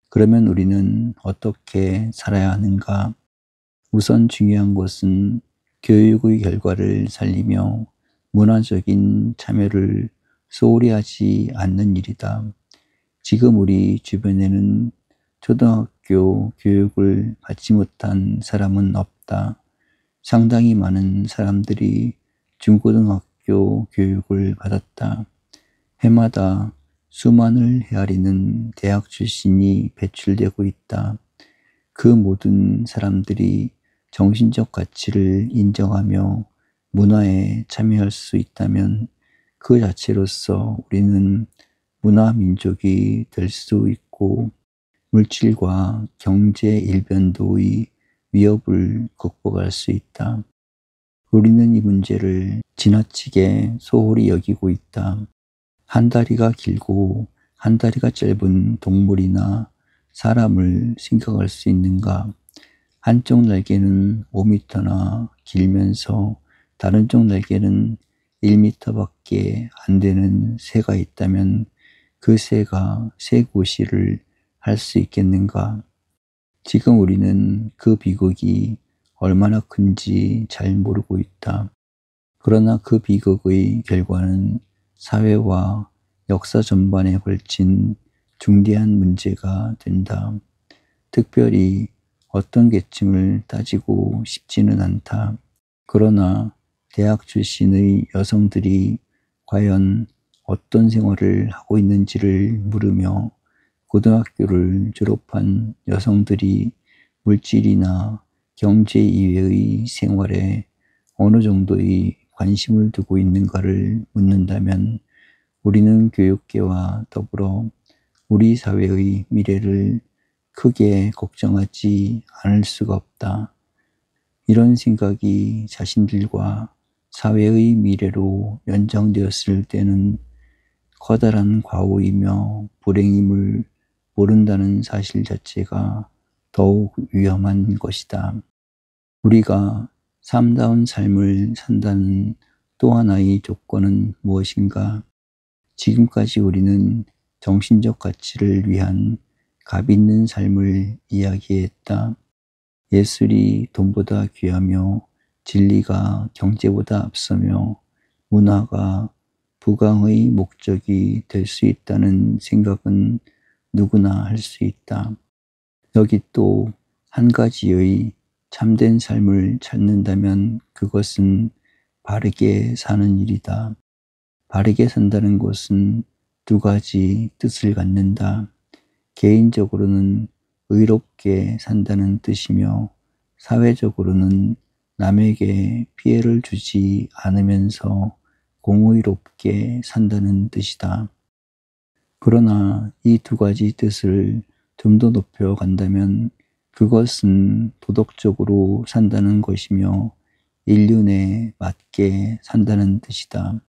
그러면 우리는 어떻게 살아야 하는가? 우선 중요한 것은 교육의 결과를 살리며 문화적인 참여를 소홀히 하지 않는 일이다. 지금 우리 주변에는 초등학교 교육을 받지 못한 사람은 없다. 상당히 많은 사람들이 중고등학교 교육을 받았다. 해마다 수만을 헤아리는 대학 출신이 배출되고 있다. 그 모든 사람들이 정신적 가치를 인정하며 문화에 참여할 수 있다면 그 자체로서 우리는 문화민족이 될 수 있고 물질과 경제 일변도의 위협을 극복할 수 있다. 우리는 이 문제를 지나치게 소홀히 여기고 있다. 한 다리가 길고 한 다리가 짧은 동물이나 사람을 생각할 수 있는가? 한쪽 날개는 5m나 길면서 다른 쪽 날개는 1m밖에 안 되는 새가 있다면 그 새가 새고시를 할 수 있겠는가? 지금 우리는 그 비극이 얼마나 큰지 잘 모르고 있다. 그러나 그 비극의 결과는 사회와 역사 전반에 걸친 중대한 문제가 된다. 특별히 어떤 계층을 따지고 싶지는 않다. 그러나 대학 출신의 여성들이 과연 어떤 생활을 하고 있는지를 물으며 고등학교를 졸업한 여성들이 물질이나 경제 이외의 생활에 어느 정도의 관심을 두고 있는가를 묻는다면 우리는 교육계와 더불어 우리 사회의 미래를 크게 걱정하지 않을 수가 없다. 이런 생각이 자신들과 사회의 미래로 연장되었을 때는 커다란 과오이며 불행임을 모른다는 사실 자체가 더욱 위험한 것이다. 우리가 삶다운 삶을 산다는 또 하나의 조건은 무엇인가? 지금까지 우리는 정신적 가치를 위한 값 있는 삶을 이야기했다. 예술이 돈보다 귀하며 진리가 경제보다 앞서며 문화가 부강의 목적이 될 수 있다는 생각은 누구나 할 수 있다. 여기 또 한 가지의 참된 삶을 찾는다면 그것은 바르게 사는 일이다. 바르게 산다는 것은 두 가지 뜻을 갖는다. 개인적으로는 의롭게 산다는 뜻이며 사회적으로는 남에게 피해를 주지 않으면서 공의롭게 산다는 뜻이다. 그러나 이 두 가지 뜻을 좀 더 높여 간다면 그것은 도덕적으로 산다는 것이며 인륜에 맞게 산다는 뜻이다.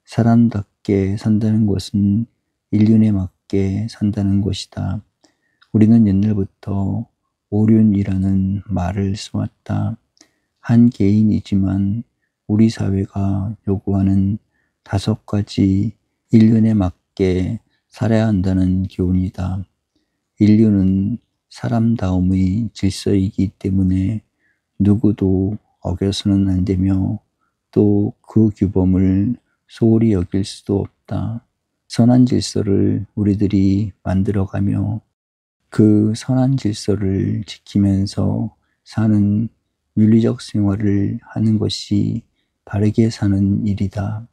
사람답게 산다는 것은 인륜에 맞게 산다는 것이다. 우리는 옛날부터 오륜이라는 말을 써왔다. 한 개인이지만 우리 사회가 요구하는 5가지 인륜에 맞게 살아야 한다는 교훈이다. 인륜은 사람다움의 질서이기 때문에 누구도 어겨서는 안 되며 또 그 규범을 소홀히 여길 수도 없다. 선한 질서를 우리들이 만들어가며 그 선한 질서를 지키면서 사는 윤리적 생활을 하는 것이 바르게 사는 일이다.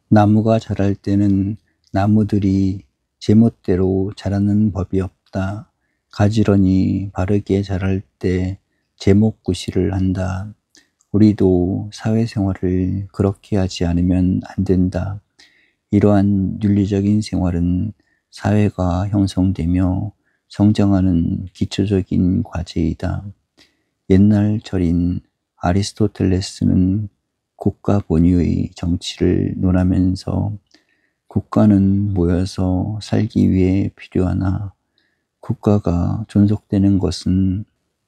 나무가 자랄 때는 나무들이 제멋대로 자라는 법이 없다. 가지런히 바르게 자랄 때 제멋구실을 한다. 우리도 사회생활을 그렇게 하지 않으면 안 된다. 이러한 윤리적인 생활은 사회가 형성되며 성장하는 기초적인 과제이다. 옛날 절인 아리스토텔레스는 국가 본위의 정치를 논하면서 국가는 모여서 살기 위해 필요하나 국가가 존속되는 것은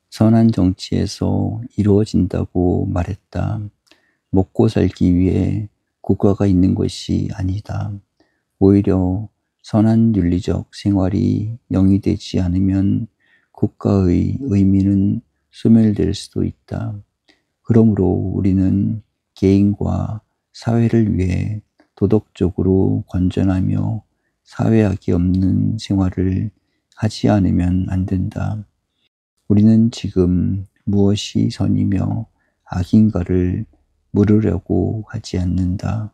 선한 정치에서 이루어진다고 말했다. 먹고 살기 위해 국가가 있는 것이 아니다. 오히려 선한 윤리적 생활이 영위되지 않으면 국가의 의미는 소멸될 수도 있다. 그러므로 우리는 개인과 사회를 위해 도덕적으로 건전하며 사회악이 없는 생활을 하지 않으면 안 된다. 우리는 지금 무엇이 선이며 악인가를 물으려고 하지 않는다.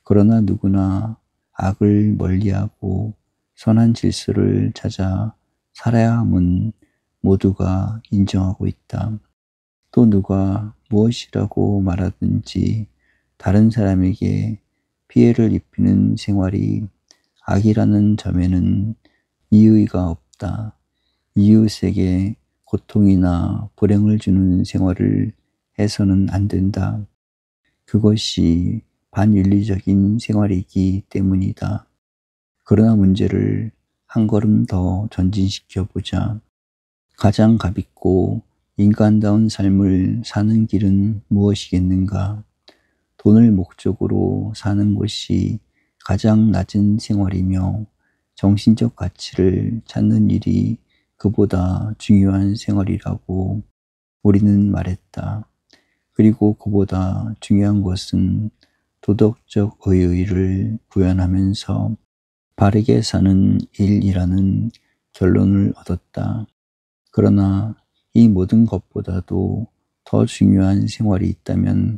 그러나 누구나 악을 멀리하고 선한 질서를 찾아 살아야 함은 모두가 인정하고 있다. 또 누가 무엇이라고 말하든지 다른 사람에게 피해를 입히는 생활이 악이라는 점에는 이의가 없다. 이웃에게 고통이나 불행을 주는 생활을 해서는 안 된다. 그것이 반윤리적인 생활이기 때문이다. 그러나 문제를 한 걸음 더 전진시켜 보자. 가장 값있고 인간다운 삶을 사는 길은 무엇이겠는가? 돈을 목적으로 사는 것이 가장 낮은 생활이며 정신적 가치를 찾는 일이 그보다 중요한 생활이라고 우리는 말했다. 그리고 그보다 중요한 것은 도덕적 의의를 구현하면서 바르게 사는 일이라는 결론을 얻었다. 그러나 이 모든 것보다도 더 중요한 생활이 있다면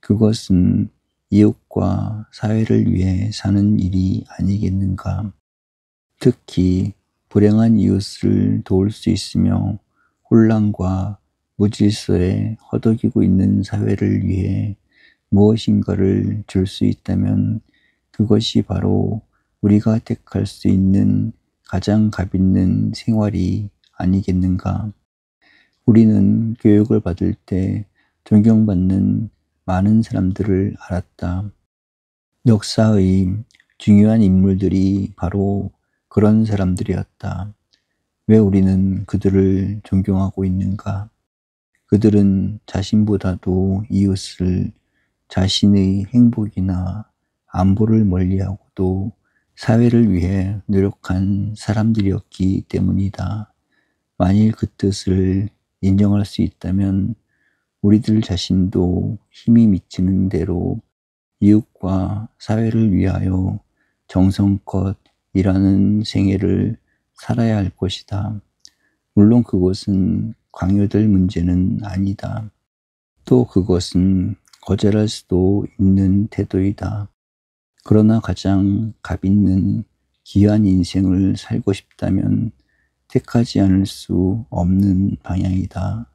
그것은 이웃과 사회를 위해 사는 일이 아니겠는가. 특히 불행한 이웃을 도울 수 있으며 혼란과 무질서에 허덕이고 있는 사회를 위해 무엇인가를 줄 수 있다면 그것이 바로 우리가 택할 수 있는 가장 값있는 생활이 아니겠는가. 우리는 교육을 받을 때 존경받는 많은 사람들을 알았다. 역사의 중요한 인물들이 바로 그런 사람들이었다. 왜 우리는 그들을 존경하고 있는가? 그들은 자신보다도 이웃을 자신의 행복이나 안보를 멀리하고도 사회를 위해 노력한 사람들이었기 때문이다. 만일 그 뜻을 인정할 수 있다면 우리들 자신도 힘이 미치는 대로 이웃과 사회를 위하여 정성껏 일하는 생애를 살아야 할 것이다. 물론 그것은 강요될 문제는 아니다. 또 그것은 거절할 수도 있는 태도이다. 그러나 가장 값있는 귀한 인생을 살고 싶다면 택하지 않을 수 없는 방향이다.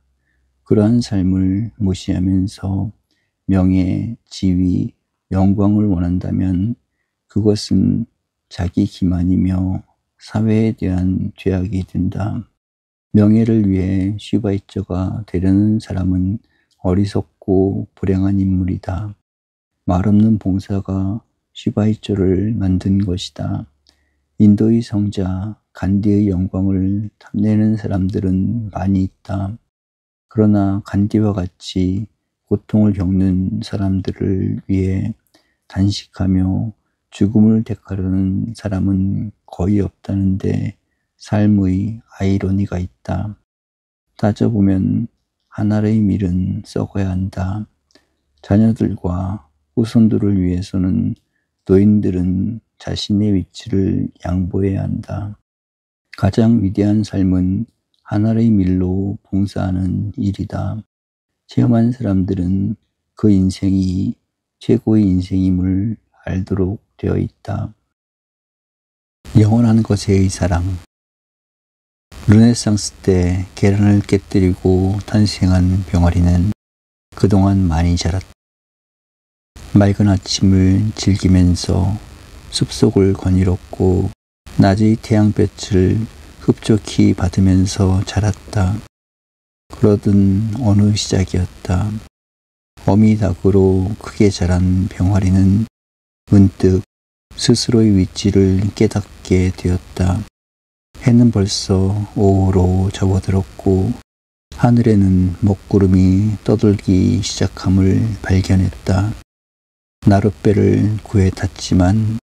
그러한 삶을 무시하면서 명예, 지위, 영광을 원한다면 그것은 자기 기만이며 사회에 대한 죄악이 된다. 명예를 위해 슈바이처가 되려는 사람은 어리석고 불행한 인물이다. 말없는 봉사가 슈바이처를 만든 것이다. 인도의 성자 간디의 영광을 탐내는 사람들은 많이 있다. 그러나 간디와 같이 고통을 겪는 사람들을 위해 단식하며 죽음을 택하려는 사람은 거의 없다는데 삶의 아이러니가 있다. 따져보면 하나의 밀은 썩어야 한다. 자녀들과 후손들을 위해서는 노인들은 자신의 위치를 양보해야 한다. 가장 위대한 삶은 하나의 밀로 봉사하는 일이다. 체험한 사람들은 그 인생이 최고의 인생임을 알도록 되어 있다. 영원한 것의 사랑. 르네상스 때 계란을 깨뜨리고 탄생한 병아리는 그동안 많이 자랐다. 맑은 아침을 즐기면서 숲속을 거닐었고 낮의 태양볕을 흡족히 받으면서 자랐다. 그러던 어느 시작이었다. 어미닭으로 크게 자란 병아리는 문득 스스로의 위치를 깨닫게 되었다. 해는 벌써 오후로 접어들었고 하늘에는 먹구름이 떠돌기 시작함을 발견했다. 나룻배를 구해 탔지만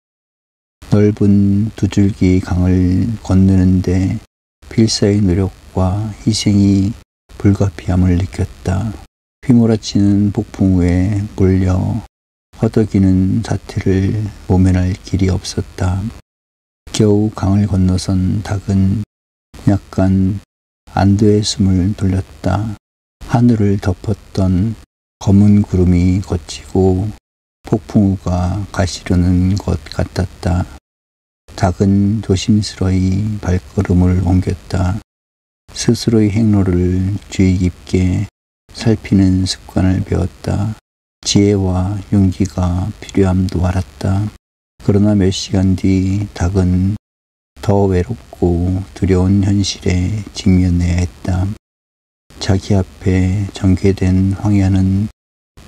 넓은 두 줄기 강을 건너는데 필사의 노력과 희생이 불가피함을 느꼈다. 휘몰아치는 폭풍우에 몰려 허덕이는 사태를 모면할 길이 없었다. 겨우 강을 건너선 닭은 약간 안도의 숨을 돌렸다. 하늘을 덮었던 검은 구름이 걷히고 폭풍우가 가시려는 것 같았다. 닭은 조심스러이 발걸음을 옮겼다. 스스로의 행로를 주의 깊게 살피는 습관을 배웠다. 지혜와 용기가 필요함도 알았다. 그러나 몇 시간 뒤 닭은 더 외롭고 두려운 현실에 직면해야 했다. 자기 앞에 전개된 황야는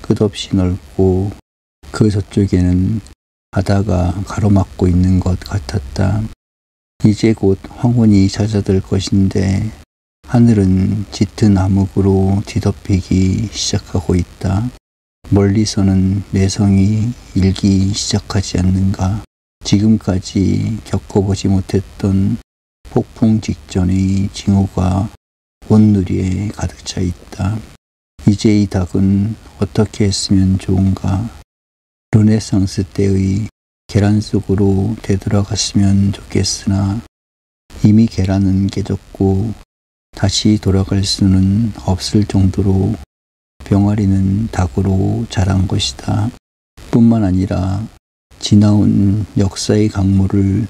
끝없이 넓고 그 저쪽에는 바다가 가로막고 있는 것 같았다. 이제 곧 황혼이 찾아들 것인데 하늘은 짙은 암흑으로 뒤덮이기 시작하고 있다. 멀리서는 내성이 일기 시작하지 않는가. 지금까지 겪어보지 못했던 폭풍 직전의 징후가 온누리에 가득 차 있다. 이제 이 닭은 어떻게 했으면 좋은가. 르네상스 때의 계란 속으로 되돌아갔으면 좋겠으나 이미 계란은 깨졌고 다시 돌아갈 수는 없을 정도로 병아리는 닭으로 자란 것이다. 뿐만 아니라 지나온 역사의 강물을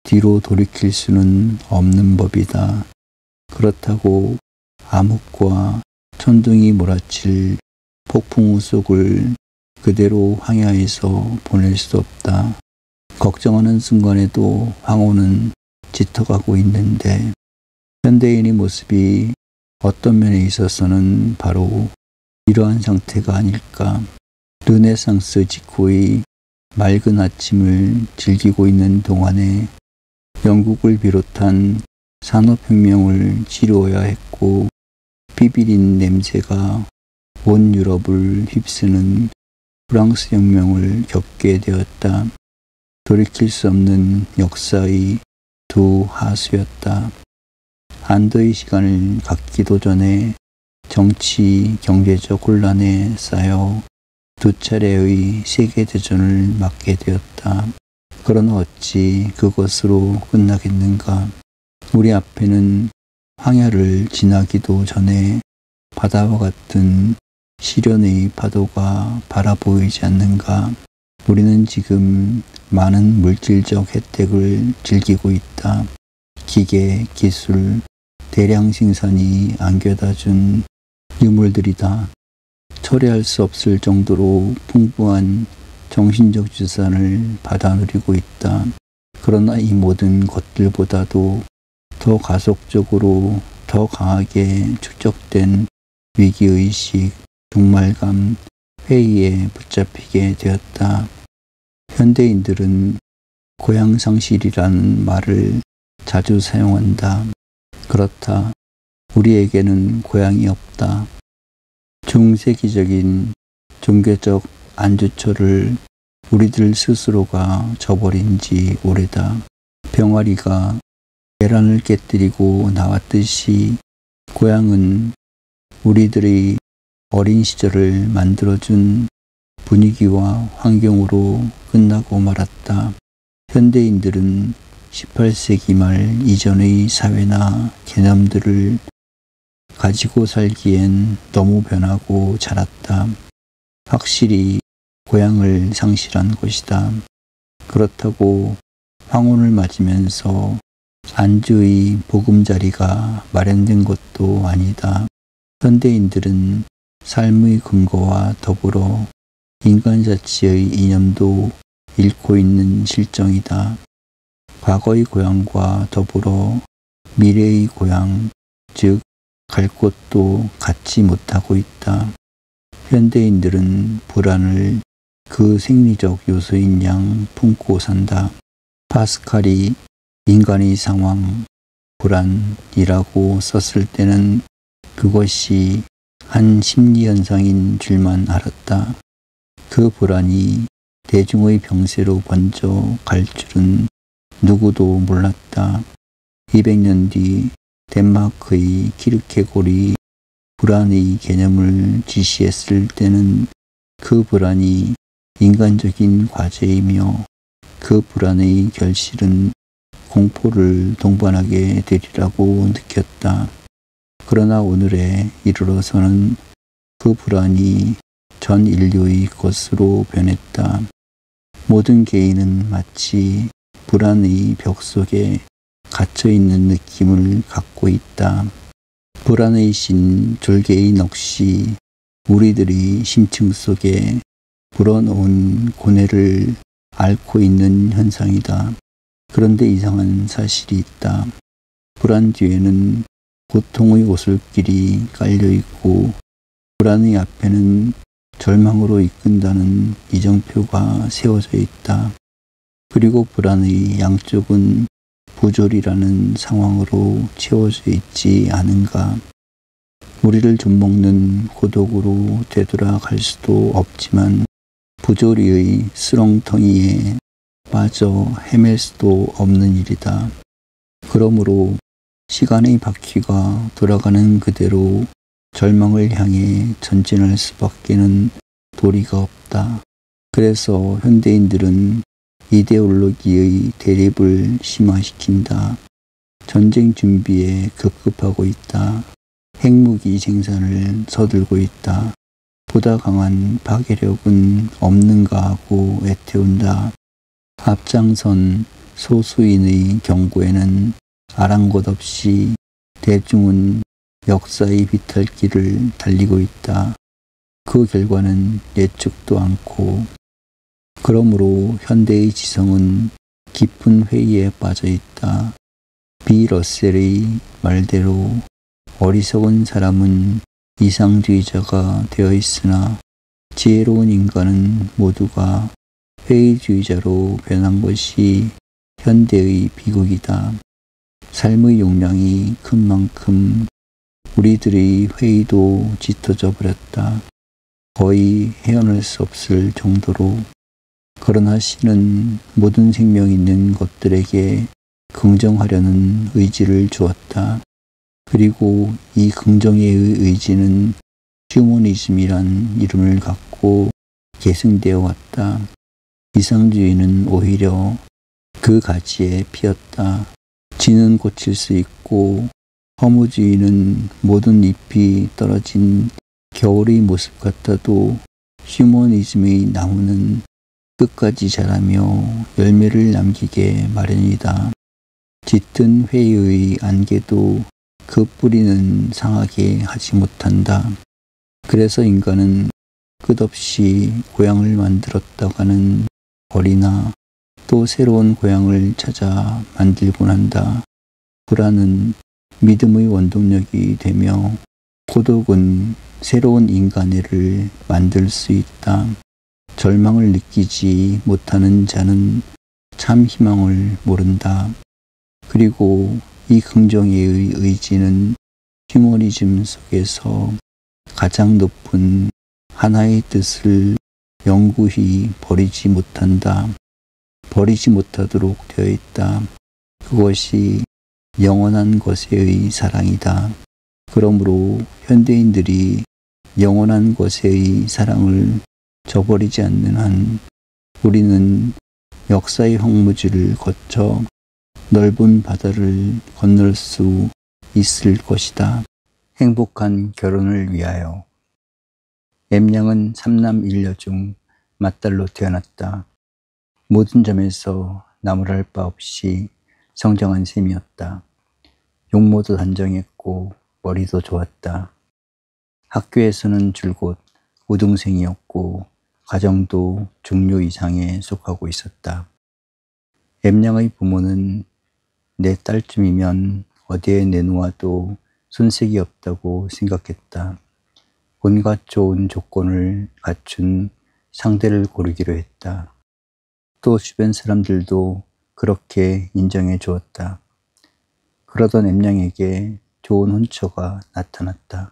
뒤로 돌이킬 수는 없는 법이다. 그렇다고 암흑과 천둥이 몰아칠 폭풍우 속을 그대로 황야에서 보낼 수 없다. 걱정하는 순간에도 황혼은 짙어가고 있는데 현대인의 모습이 어떤 면에 있어서는 바로 이러한 상태가 아닐까. 르네상스 직후의 맑은 아침을 즐기고 있는 동안에 영국을 비롯한 산업혁명을 치루어야 했고 비비린 냄새가 온 유럽을 휩쓰는 프랑스 혁명을 겪게 되었다. 돌이킬 수 없는 역사의 두 하수였다. 안도의 시간을 갖기도 전에 정치, 경제적 혼란에 쌓여 두 차례의 세계대전을 맞게 되었다. 그러나 어찌 그것으로 끝나겠는가. 우리 앞에는 황야를 지나기도 전에 바다와 같은 시련의 파도가 바라보이지 않는가. 우리는 지금 많은 물질적 혜택을 즐기고 있다. 기계, 기술, 대량 생산이 안겨다 준 유물들이다. 처리할 수 없을 정도로 풍부한 정신적 유산을 받아 누리고 있다. 그러나 이 모든 것들보다도 더 가속적으로 더 강하게 축적된 위기의식, 종말감, 회의에 붙잡히게 되었다. 현대인들은 고향상실이라는 말을 자주 사용한다. 그렇다. 우리에게는 고향이 없다. 중세기적인 종교적 안주처를 우리들 스스로가 저버린 지 오래다. 병아리가 계란을 깨뜨리고 나왔듯이 고향은 우리들의 어린 시절을 만들어준 분위기와 환경으로 끝나고 말았다. 현대인들은 18세기 말 이전의 사회나 개념들을 가지고 살기엔 너무 변하고 자랐다. 확실히 고향을 상실한 것이다. 그렇다고 황혼을 맞으면서 안주의 보금자리가 마련된 것도 아니다. 현대인들은 삶의 근거와 더불어 인간 자치의 이념도 잃고 있는 실정이다. 과거의 고향과 더불어 미래의 고향, 즉 갈 곳도 갖지 못하고 있다. 현대인들은 불안을 그 생리적 요소인 양 품고 산다. 파스칼이 인간의 상황, 불안이라고 썼을 때는 그것이 한 심리현상인 줄만 알았다. 그 불안이 대중의 병세로 번져 갈 줄은 누구도 몰랐다. 200년 뒤 덴마크의 키르케골이 불안의 개념을 지시했을 때는 그 불안이 인간적인 과제이며 그 불안의 결실은 공포를 동반하게 되리라고 느꼈다. 그러나 오늘에 이르러서는 그 불안이 전 인류의 것으로 변했다. 모든 개인은 마치 불안의 벽 속에 갇혀있는 느낌을 갖고 있다. 불안의 신 졸개의 넋이 우리들이 심층 속에 불어넣은 고뇌를 앓고 있는 현상이다. 그런데 이상한 사실이 있다. 불안 뒤에는 고통의 오솔길이 깔려있고 불안의 앞에는 절망으로 이끈다는 이정표가 세워져 있다. 그리고 불안의 양쪽은 부조리라는 상황으로 채워져 있지 않은가. 우리를 좀먹는 고독으로 되돌아갈 수도 없지만 부조리의 수렁텅이에 빠져 헤맬 수도 없는 일이다. 그러므로 시간의 바퀴가 돌아가는 그대로 절망을 향해 전진할 수밖에는 도리가 없다. 그래서 현대인들은 이데올로기의 대립을 심화시킨다. 전쟁 준비에 급급하고 있다. 핵무기 생산을 서둘고 있다. 보다 강한 파괴력은 없는가 하고 애태운다. 앞장선 소수인의 경고에는 아랑곳 없이 대중은 역사의 비탈길을 달리고 있다. 그 결과는 예측도 않고 그러므로 현대의 지성은 깊은 회의에 빠져 있다. 비 러셀의 말대로 어리석은 사람은 이상주의자가 되어 있으나 지혜로운 인간은 모두가 회의주의자로 변한 것이 현대의 비극이다. 삶의 용량이 큰 만큼 우리들의 회의도 짙어져 버렸다. 거의 헤어날 수 없을 정도로. 그러나 신은 모든 생명 있는 것들에게 긍정하려는 의지를 주었다. 그리고 이 긍정의 의지는 휴머니즘이란 이름을 갖고 계승되어 왔다. 이상주의는 오히려 그 가지에 피었다. 지는 고칠 수 있고 허무주의는 모든 잎이 떨어진 겨울의 모습 같아도 휴머니즘의 나무는 끝까지 자라며 열매를 남기게 마련이다. 짙은 회의의 안개도 그 뿌리는 상하게 하지 못한다. 그래서 인간은 끝없이 고향을 만들었다가는 버리나 또 새로운 고향을 찾아 만들곤 한다. 불안은 믿음의 원동력이 되며 고독은 새로운 인간애를 만들 수 있다. 절망을 느끼지 못하는 자는 참 희망을 모른다. 그리고 이 긍정의 의지는 휴머니즘 속에서 가장 높은 하나의 뜻을 영구히 버리지 못한다. 버리지 못하도록 되어 있다. 그것이 영원한 것에의 사랑이다. 그러므로 현대인들이 영원한 것에의 사랑을 저버리지 않는 한 우리는 역사의 황무지를 거쳐 넓은 바다를 건널 수 있을 것이다. 행복한 결혼을 위하여. 엠양은 3남 1녀 중 맏딸로 태어났다. 모든 점에서 나무랄 바 없이 성장한 셈이었다. 용모도 단정했고 머리도 좋았다. 학교에서는 줄곧 우등생이었고 가정도 중류 이상에 속하고 있었다. 엠양의 부모는 내 딸쯤이면 어디에 내놓아도 손색이 없다고 생각했다. 온갖 좋은 조건을 갖춘 상대를 고르기로 했다. 또 주변 사람들도 그렇게 인정해 주었다. 그러던 엠냥에게 좋은 혼처가 나타났다.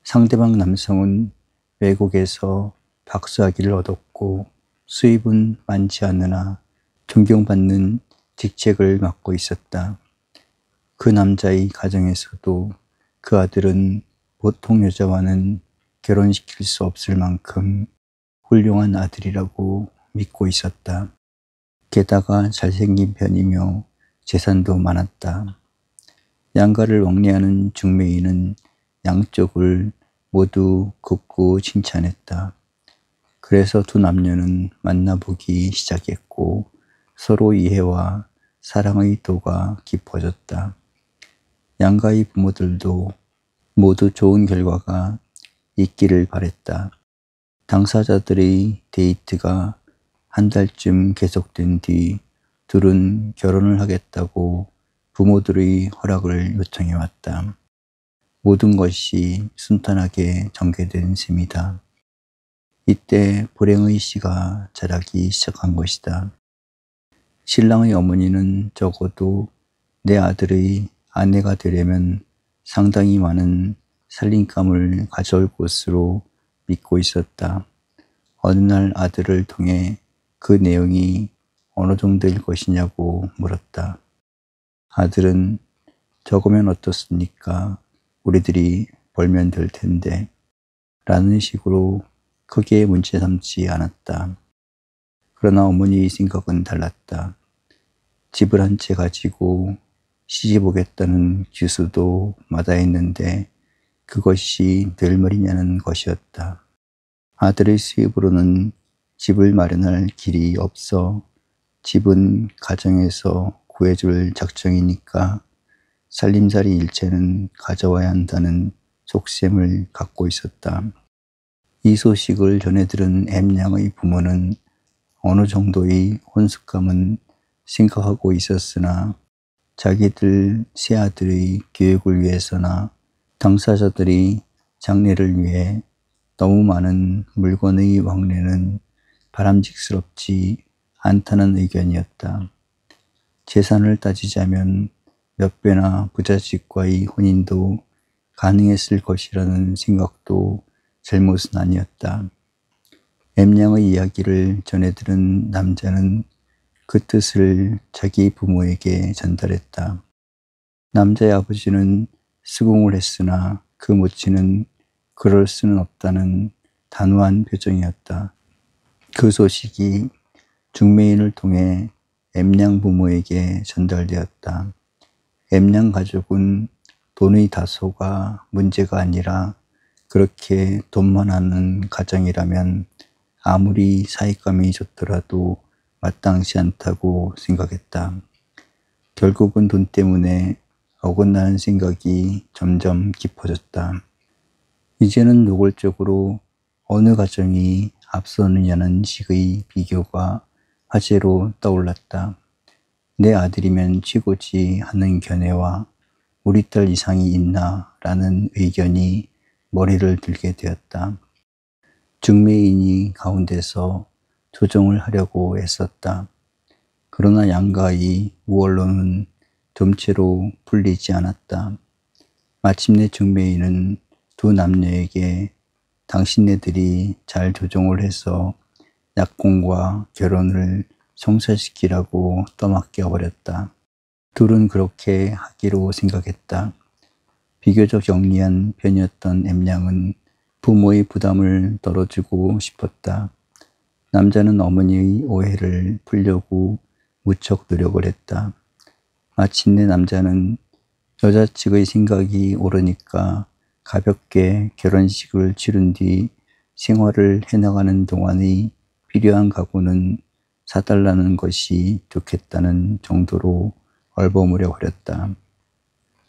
상대방 남성은 외국에서 박사학위를 얻었고 수입은 많지 않으나 존경받는 직책을 맡고 있었다. 그 남자의 가정에서도 그 아들은 보통 여자와는 결혼시킬 수 없을 만큼 훌륭한 아들이라고 믿고 있었다. 게다가 잘생긴 편이며 재산도 많았다. 양가를 왕래하는 중매인은 양쪽을 모두 극구 칭찬했다. 그래서 두 남녀는 만나보기 시작했고 서로 이해와 사랑의 도가 깊어졌다. 양가의 부모들도 모두 좋은 결과가 있기를 바랬다. 당사자들의 데이트가 한 달쯤 계속된 뒤 둘은 결혼을 하겠다고 부모들의 허락을 요청해 왔다. 모든 것이 순탄하게 전개된 셈이다. 이때 불행의 씨가 자라기 시작한 것이다. 신랑의 어머니는 적어도 내 아들의 아내가 되려면 상당히 많은 살림감을 가져올 것으로 믿고 있었다. 어느 날 아들을 통해 그 내용이 어느 정도일 것이냐고 물었다. 아들은 적으면 어떻습니까? 우리들이 벌면 될 텐데 라는 식으로 크게 문제 삼지 않았다. 그러나 어머니의 생각은 달랐다. 집을 한 채 가지고 시집 오겠다는 규수도 마다했는데 그것이 될 말이냐는 것이었다. 아들의 수입으로는 집을 마련할 길이 없어 집은 가정에서 구해줄 작정이니까 살림살이 일체는 가져와야 한다는 속셈을 갖고 있었다. 이 소식을 전해들은 엠냥의 부모는 어느 정도의 혼숙감은 생각하고 있었으나 자기들 새아들의 교육을 위해서나 당사자들이 장래를 위해 너무 많은 물건의 왕래는 바람직스럽지 않다는 의견이었다. 재산을 따지자면 몇 배나 부잣집과의 혼인도 가능했을 것이라는 생각도 잘못은 아니었다. 엠냥의 이야기를 전해들은 남자는 그 뜻을 자기 부모에게 전달했다. 남자의 아버지는 수긍을 했으나 그 모친은 그럴 수는 없다는 단호한 표정이었다. 그 소식이 중매인을 통해 엠냥 부모에게 전달되었다. 엠냥 가족은 돈의 다소가 문제가 아니라 그렇게 돈만 하는 가정이라면 아무리 사익감이 좋더라도 마땅치 않다고 생각했다. 결국은 돈 때문에 어긋나는 생각이 점점 깊어졌다. 이제는 노골적으로 어느 가정이 앞서느냐는 식의 비교가 화제로 떠올랐다. 내 아들이면 최고지 하는 견해와 우리 딸 이상이 있나 라는 의견이 머리를 들게 되었다. 중매인이 가운데서 조정을 하려고 애썼다. 그러나 양가의 우월론은 좀채로 풀리지 않았다. 마침내 중매인은 두 남녀에게 당신네들이 잘 조정을 해서 약혼과 결혼을 성사시키라고 떠맡겨 버렸다. 둘은 그렇게 하기로 생각했다. 비교적 영리한 편이었던 엠냥은 부모의 부담을 덜어주고 싶었다. 남자는 어머니의 오해를 풀려고 무척 노력을 했다. 마침내 남자는 여자 측의 생각이 옳으니까 가볍게 결혼식을 치른 뒤 생활을 해나가는 동안의 필요한 가구는 사달라는 것이 좋겠다는 정도로 얼버무려 버렸다.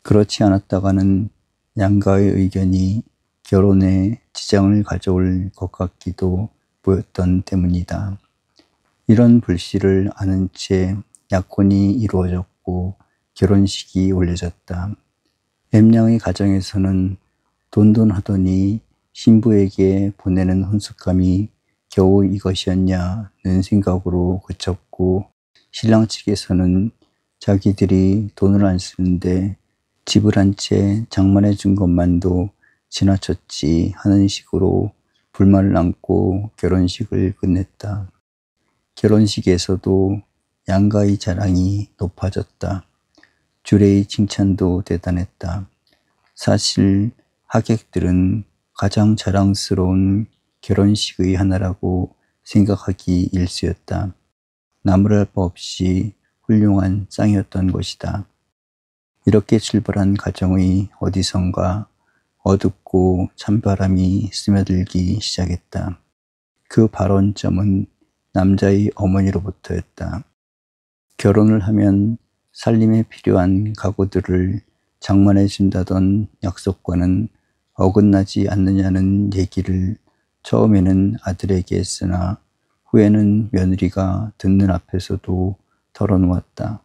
그렇지 않았다가는 양가의 의견이 결혼에 지장을 가져올 것 같기도 보였던 때문이다. 이런 불씨를 아는 채 약혼이 이루어졌고 결혼식이 올려졌다. 엠냥의 가정에서는 돈돈 하더니 신부에게 보내는 혼숙감이 겨우 이것이었냐는 생각으로 그쳤고, 신랑 측에서는 자기들이 돈을 안 쓰는데 집을 한 채 장만해 준 것만도 지나쳤지 하는 식으로 불만을 안고 결혼식을 끝냈다. 결혼식에서도 양가의 자랑이 높아졌다. 주례의 칭찬도 대단했다. 사실 하객들은 가장 자랑스러운 결혼식의 하나라고 생각하기 일쑤였다. 나무랄 바 없이 훌륭한 쌍이었던 것이다. 이렇게 출발한 가정의 어디선가 어둡고 찬바람이 스며들기 시작했다. 그 발원점은 남자의 어머니로부터였다. 결혼을 하면 살림에 필요한 가구들을 장만해 준다던 약속과는 어긋나지 않느냐는 얘기를 처음에는 아들에게 했으나 후에는 며느리가 듣는 앞에서도 털어놓았다.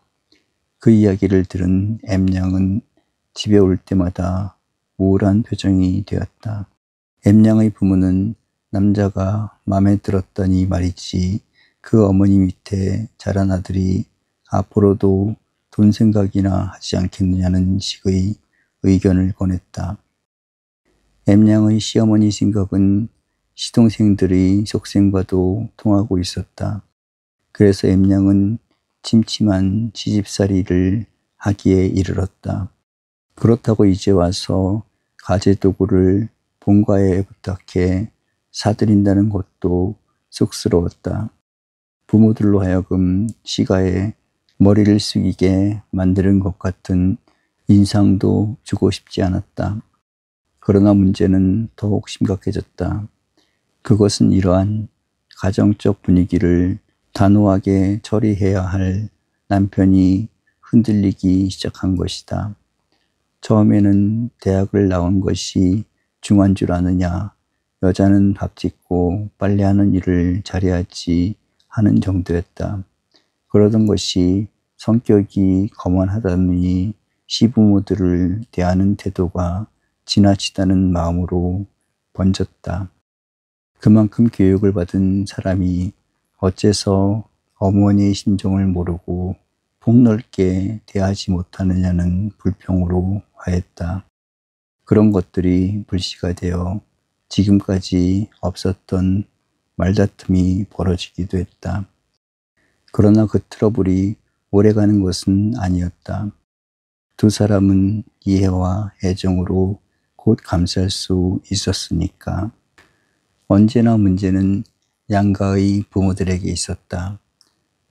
그 이야기를 들은 M양은 집에 올 때마다 우울한 표정이 되었다. M양의 부모는 남자가 마음에 들었더니 말이지 그 어머니 밑에 자란 아들이 앞으로도 돈 생각이나 하지 않겠느냐는 식의 의견을 권했다. M양의 시어머니 생각은 시동생들의 속생과도 통하고 있었다. 그래서 M양은 침침한 시집살이를 하기에 이르렀다. 그렇다고 이제 와서 가재도구를 본가에 부탁해 사들인다는 것도 쑥스러웠다. 부모들로 하여금 시가에 머리를 숙이게 만드는 것 같은 인상도 주고 싶지 않았다. 그러나 문제는 더욱 심각해졌다. 그것은 이러한 가정적 분위기를 단호하게 처리해야 할 남편이 흔들리기 시작한 것이다. 처음에는 대학을 나온 것이 중요한 줄 아느냐, 여자는 밥 짓고 빨래하는 일을 잘해야지 하는 정도였다. 그러던 것이 성격이 거만하다느니 시부모들을 대하는 태도가 지나치다는 마음으로 번졌다. 그만큼 교육을 받은 사람이 어째서 어머니의 심정을 모르고 폭넓게 대하지 못하느냐는 불평으로 하였다. 그런 것들이 불씨가 되어 지금까지 없었던 말다툼이 벌어지기도 했다. 그러나 그 트러블이 오래가는 것은 아니었다. 두 사람은 이해와 애정으로 곧 감쌀 수 있었으니까. 언제나 문제는 양가의 부모들에게 있었다.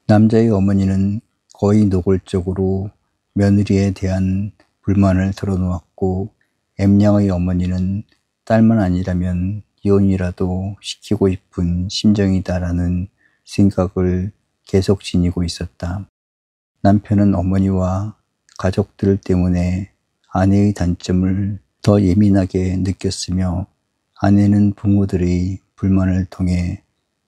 남자의 어머니는 거의 노골적으로 며느리에 대한 불만을 털어놓았고 M양의 어머니는 딸만 아니라면 이혼이라도 시키고 싶은 심정이다라는 생각을 계속 지니고 있었다. 남편은 어머니와 가족들 때문에 아내의 단점을 더 예민하게 느꼈으며 아내는 부모들의 불만을 통해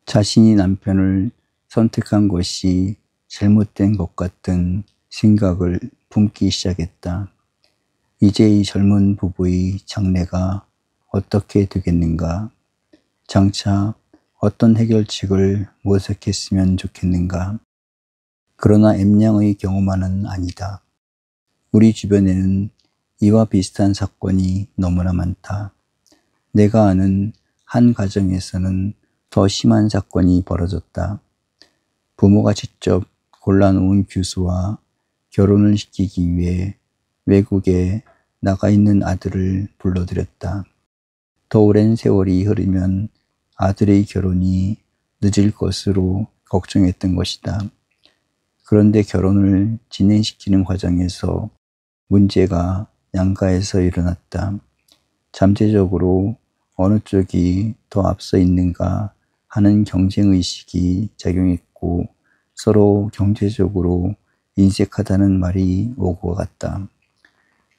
자신이 남편을 선택한 것이 잘못된 것 같은 생각을 품기 시작했다. 이제 이 젊은 부부의 장래가 어떻게 되겠는가? 장차 어떤 해결책을 모색했으면 좋겠는가? 그러나 M양의 경우만은 아니다. 우리 주변에는 이와 비슷한 사건이 너무나 많다. 내가 아는 한 가정에서는 더 심한 사건이 벌어졌다. 부모가 직접 골라놓은 교수와 결혼을 시키기 위해 외국에 나가 있는 아들을 불러들였다. 더 오랜 세월이 흐르면 아들의 결혼이 늦을 것으로 걱정했던 것이다. 그런데 결혼을 진행시키는 과정에서 문제가 양가에서 일어났다. 잠재적으로 어느 쪽이 더 앞서 있는가 하는 경쟁의식이 작용했고 서로 경제적으로 인색하다는 말이 오고 갔다.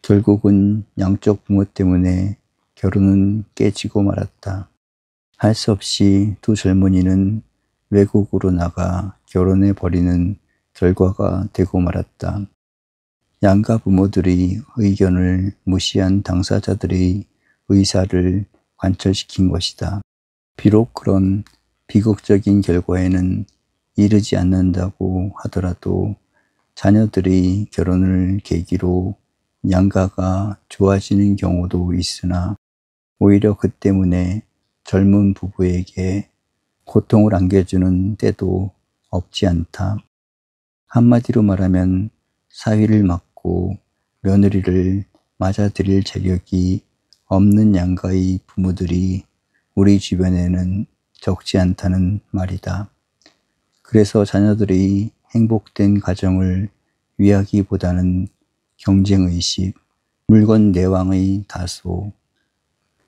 결국은 양쪽 부모 때문에 결혼은 깨지고 말았다. 할 수 없이 두 젊은이는 외국으로 나가 결혼해버리는 결과가 되고 말았다. 양가 부모들의 의견을 무시한 당사자들의 의사를 관철시킨 것이다. 비록 그런 비극적인 결과에는 이르지 않는다고 하더라도 자녀들이 결혼을 계기로 양가가 좋아지는 경우도 있으나 오히려 그 때문에 젊은 부부에게 고통을 안겨주는 때도 없지 않다. 한마디로 말하면 사위를 맞고 며느리를 맞아들일 자격이 없는 양가의 부모들이 우리 주변에는 적지 않다는 말이다. 그래서 자녀들이 행복된 가정을 위하기보다는 경쟁의식, 물건 내왕의 다소,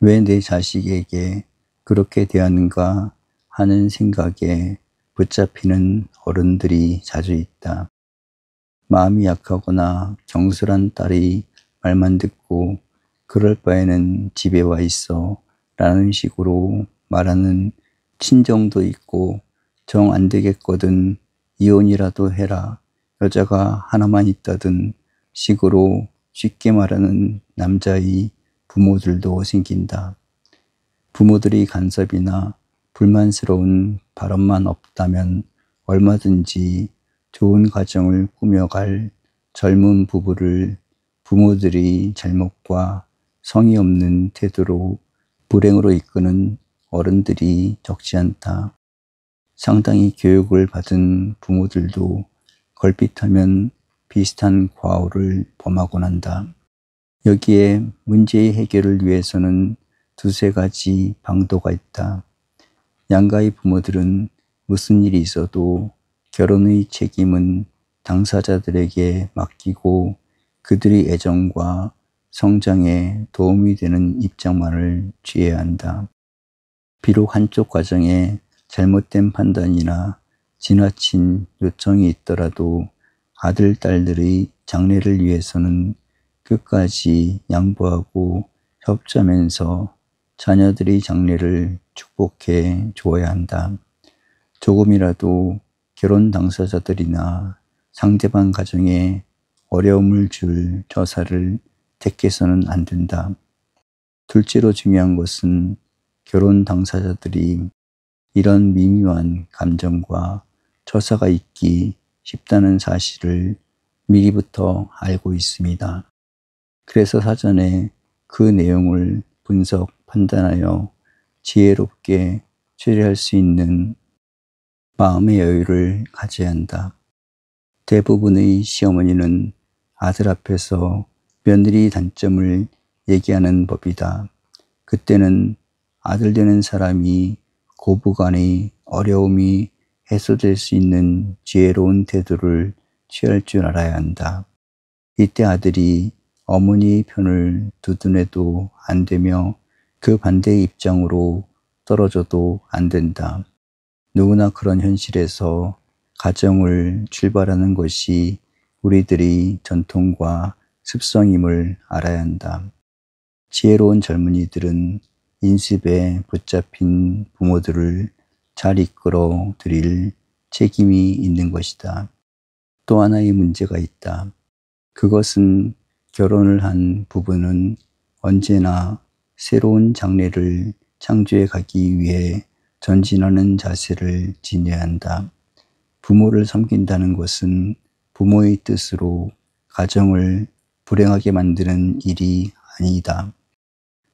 왜 내 자식에게 그렇게 대하는가 하는 생각에 붙잡히는 어른들이 자주 있다. 마음이 약하거나 경솔한 딸이 말만 듣고 그럴 바에는 집에 와 있어 라는 식으로 말하는 친정도 있고, 정 안 되겠거든 이혼이라도 해라, 여자가 하나만 있다든 식으로 쉽게 말하는 남자의 부모들도 생긴다. 부모들이 간섭이나 불만스러운 발언만 없다면 얼마든지 좋은 가정을 꾸며갈 젊은 부부를 부모들이 잘못과 성의 없는 태도로 불행으로 이끄는 어른들이 적지 않다. 상당히 교육을 받은 부모들도 걸핏하면 비슷한 과오를 범하곤 한다. 여기에 문제의 해결을 위해서는 두세 가지 방도가 있다. 양가의 부모들은 무슨 일이 있어도 결혼의 책임은 당사자들에게 맡기고 그들의 애정과 성장에 도움이 되는 입장만을 취해야 한다. 비록 한쪽 가정에 잘못된 판단이나 지나친 요청이 있더라도 아들, 딸들의 장래를 위해서는 끝까지 양보하고 협조하면서 자녀들의 장래를 축복해 주어야 한다. 조금이라도 결혼 당사자들이나 상대방 가정에 어려움을 줄 처사를 택해서는 안 된다. 둘째로 중요한 것은 결혼 당사자들이 이런 미묘한 감정과 처사가 있기 쉽다는 사실을 미리부터 알고 있습니다. 그래서 사전에 그 내용을 분석, 판단하여 지혜롭게 처리할 수 있는 마음의 여유를 가져야 한다. 대부분의 시어머니는 아들 앞에서 며느리 단점을 얘기하는 법이다. 그때는 아들 되는 사람이 고부간의 어려움이 해소될 수 있는 지혜로운 태도를 취할 줄 알아야 한다. 이때 아들이 어머니의 편을 두둔해도 안 되며 그 반대의 입장으로 떨어져도 안 된다. 누구나 그런 현실에서 가정을 출발하는 것이 우리들의 전통과 습성임을 알아야 한다. 지혜로운 젊은이들은 인습에 붙잡힌 부모들을 잘 이끌어 드릴 책임이 있는 것이다. 또 하나의 문제가 있다. 그것은 결혼을 한 부부는 언제나 새로운 장래를 창조해 가기 위해 전진하는 자세를 지녀야 한다. 부모를 섬긴다는 것은 부모의 뜻으로 가정을 불행하게 만드는 일이 아니다.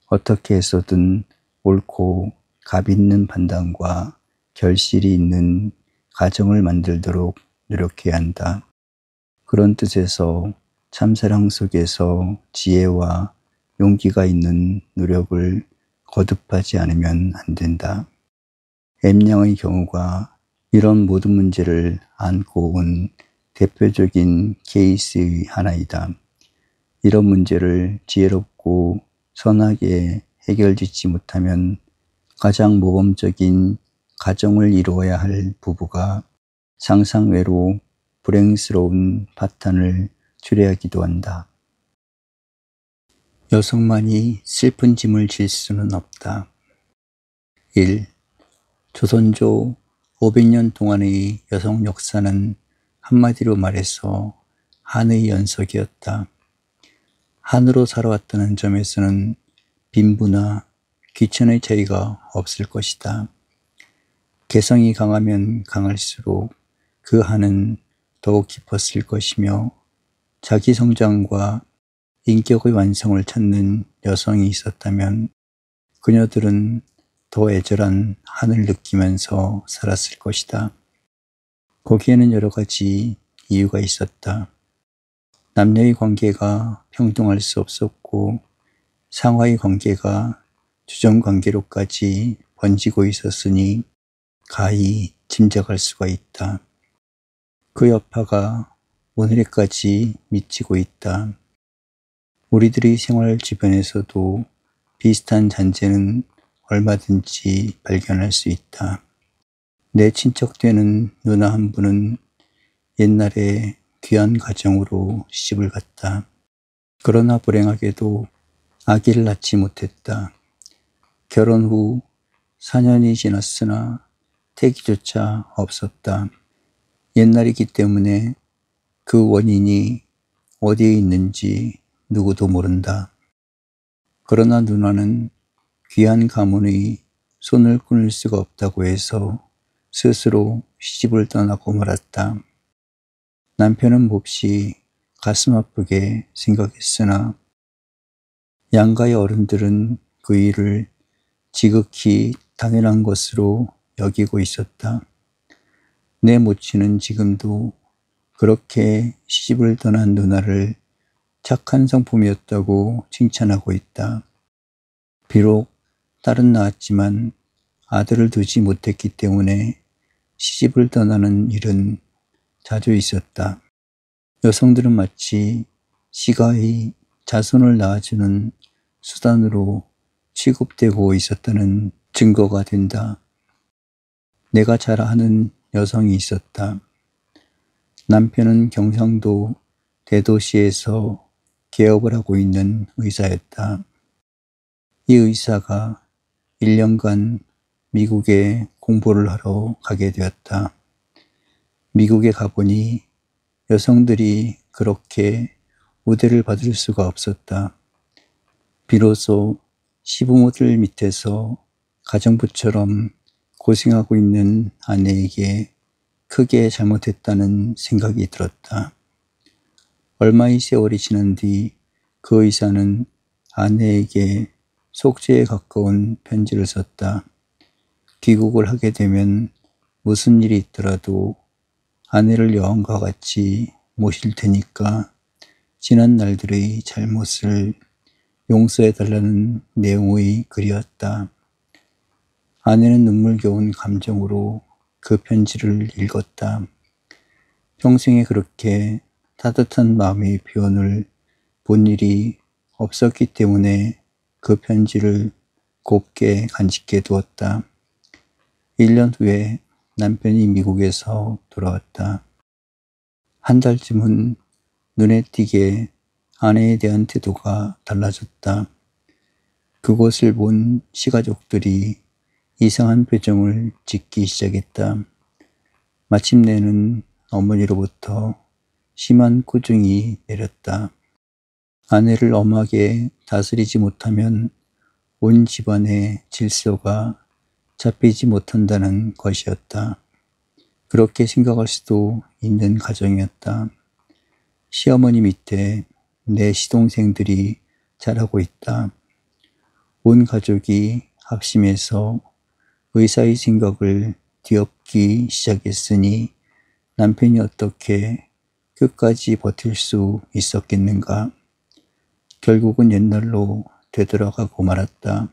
어떻게 해서든 옳고 값 있는 판단과 결실이 있는 가정을 만들도록 노력해야 한다. 그런 뜻에서 참사랑 속에서 지혜와 용기가 있는 노력을 거듭하지 않으면 안 된다. M양의 경우가 이런 모든 문제를 안고 온 대표적인 케이스의 하나이다. 이런 문제를 지혜롭고 선하게 해결짓지 못하면 가장 모범적인 가정을 이루어야 할 부부가 상상 외로 불행스러운 파탄을 초래하기도 한다. 여성만이 슬픈 짐을 질 수는 없다. 1. 조선조 500년 동안의 여성 역사는 한마디로 말해서 한의 연속이었다. 한으로 살아왔다는 점에서는 빈부나 귀천의 차이가 없을 것이다. 개성이 강하면 강할수록 그 한은 더욱 깊었을 것이며 자기 성장과 인격의 완성을 찾는 여성이 있었다면 그녀들은 더 애절한 한을 느끼면서 살았을 것이다. 거기에는 여러 가지 이유가 있었다. 남녀의 관계가 평등할 수 없었고 상하의 관계가 주정관계로까지 번지고 있었으니 가히 짐작할 수가 있다. 그 여파가 오늘에까지 미치고 있다. 우리들의 생활 주변에서도 비슷한 잔재는 얼마든지 발견할 수 있다. 내 친척 되는 누나 한 분은 옛날에 귀한 가정으로 시집을 갔다. 그러나 불행하게도 아기를 낳지 못했다. 결혼 후 4년이 지났으나 태기조차 없었다. 옛날이기 때문에 그 원인이 어디에 있는지 누구도 모른다. 그러나 누나는 귀한 가문의 손을 끊을 수가 없다고 해서 스스로 시집을 떠나고 말았다. 남편은 몹시 가슴 아프게 생각했으나 양가의 어른들은 그 일을 지극히 당연한 것으로 여기고 있었다. 내 모친은 지금도 그렇게 시집을 떠난 누나를 착한 성품이었다고 칭찬하고 있다. 비록 딸은 낳았지만 아들을 두지 못했기 때문에 시집을 떠나는 일은 자주 있었다. 여성들은 마치 시가의 자손을 낳아주는 수단으로 취급되고 있었다는 증거가 된다. 내가 잘 아는 여성이 있었다. 남편은 경상도 대도시에서 개업을 하고 있는 의사였다. 이 의사가 1년간 미국에 공부를 하러 가게 되었다. 미국에 가보니 여성들이 그렇게 우대를 받을 수가 없었다. 비로소 시부모들 밑에서 가정부처럼 고생하고 있는 아내에게 크게 잘못했다는 생각이 들었다. 얼마의 세월이 지난 뒤 그 의사는 아내에게 속죄에 가까운 편지를 썼다. 귀국을 하게 되면 무슨 일이 있더라도 아내를 여왕과 같이 모실 테니까 지난 날들의 잘못을 용서해달라는 내용의 글이었다. 아내는 눈물겨운 감정으로 그 편지를 읽었다. 평생에 그렇게 따뜻한 마음의 표현을 본 일이 없었기 때문에 그 편지를 곱게 간직해 두었다. 1년 후에 남편이 미국에서 돌아왔다. 한 달쯤은 눈에 띄게 아내에 대한 태도가 달라졌다. 그것을 본 시가족들이 이상한 표정을 짓기 시작했다. 마침내는 어머니로부터 심한 꾸중이 내렸다. 아내를 엄하게 다스리지 못하면 온 집안의 질서가 잡히지 못한다는 것이었다. 그렇게 생각할 수도 있는 가정이었다. 시어머니 밑에 내 시동생들이 자라고 있다. 온 가족이 합심해서 의사의 생각을 뒤엎기 시작했으니 남편이 어떻게 끝까지 버틸 수 있었겠는가. 결국은 옛날로 되돌아가고 말았다.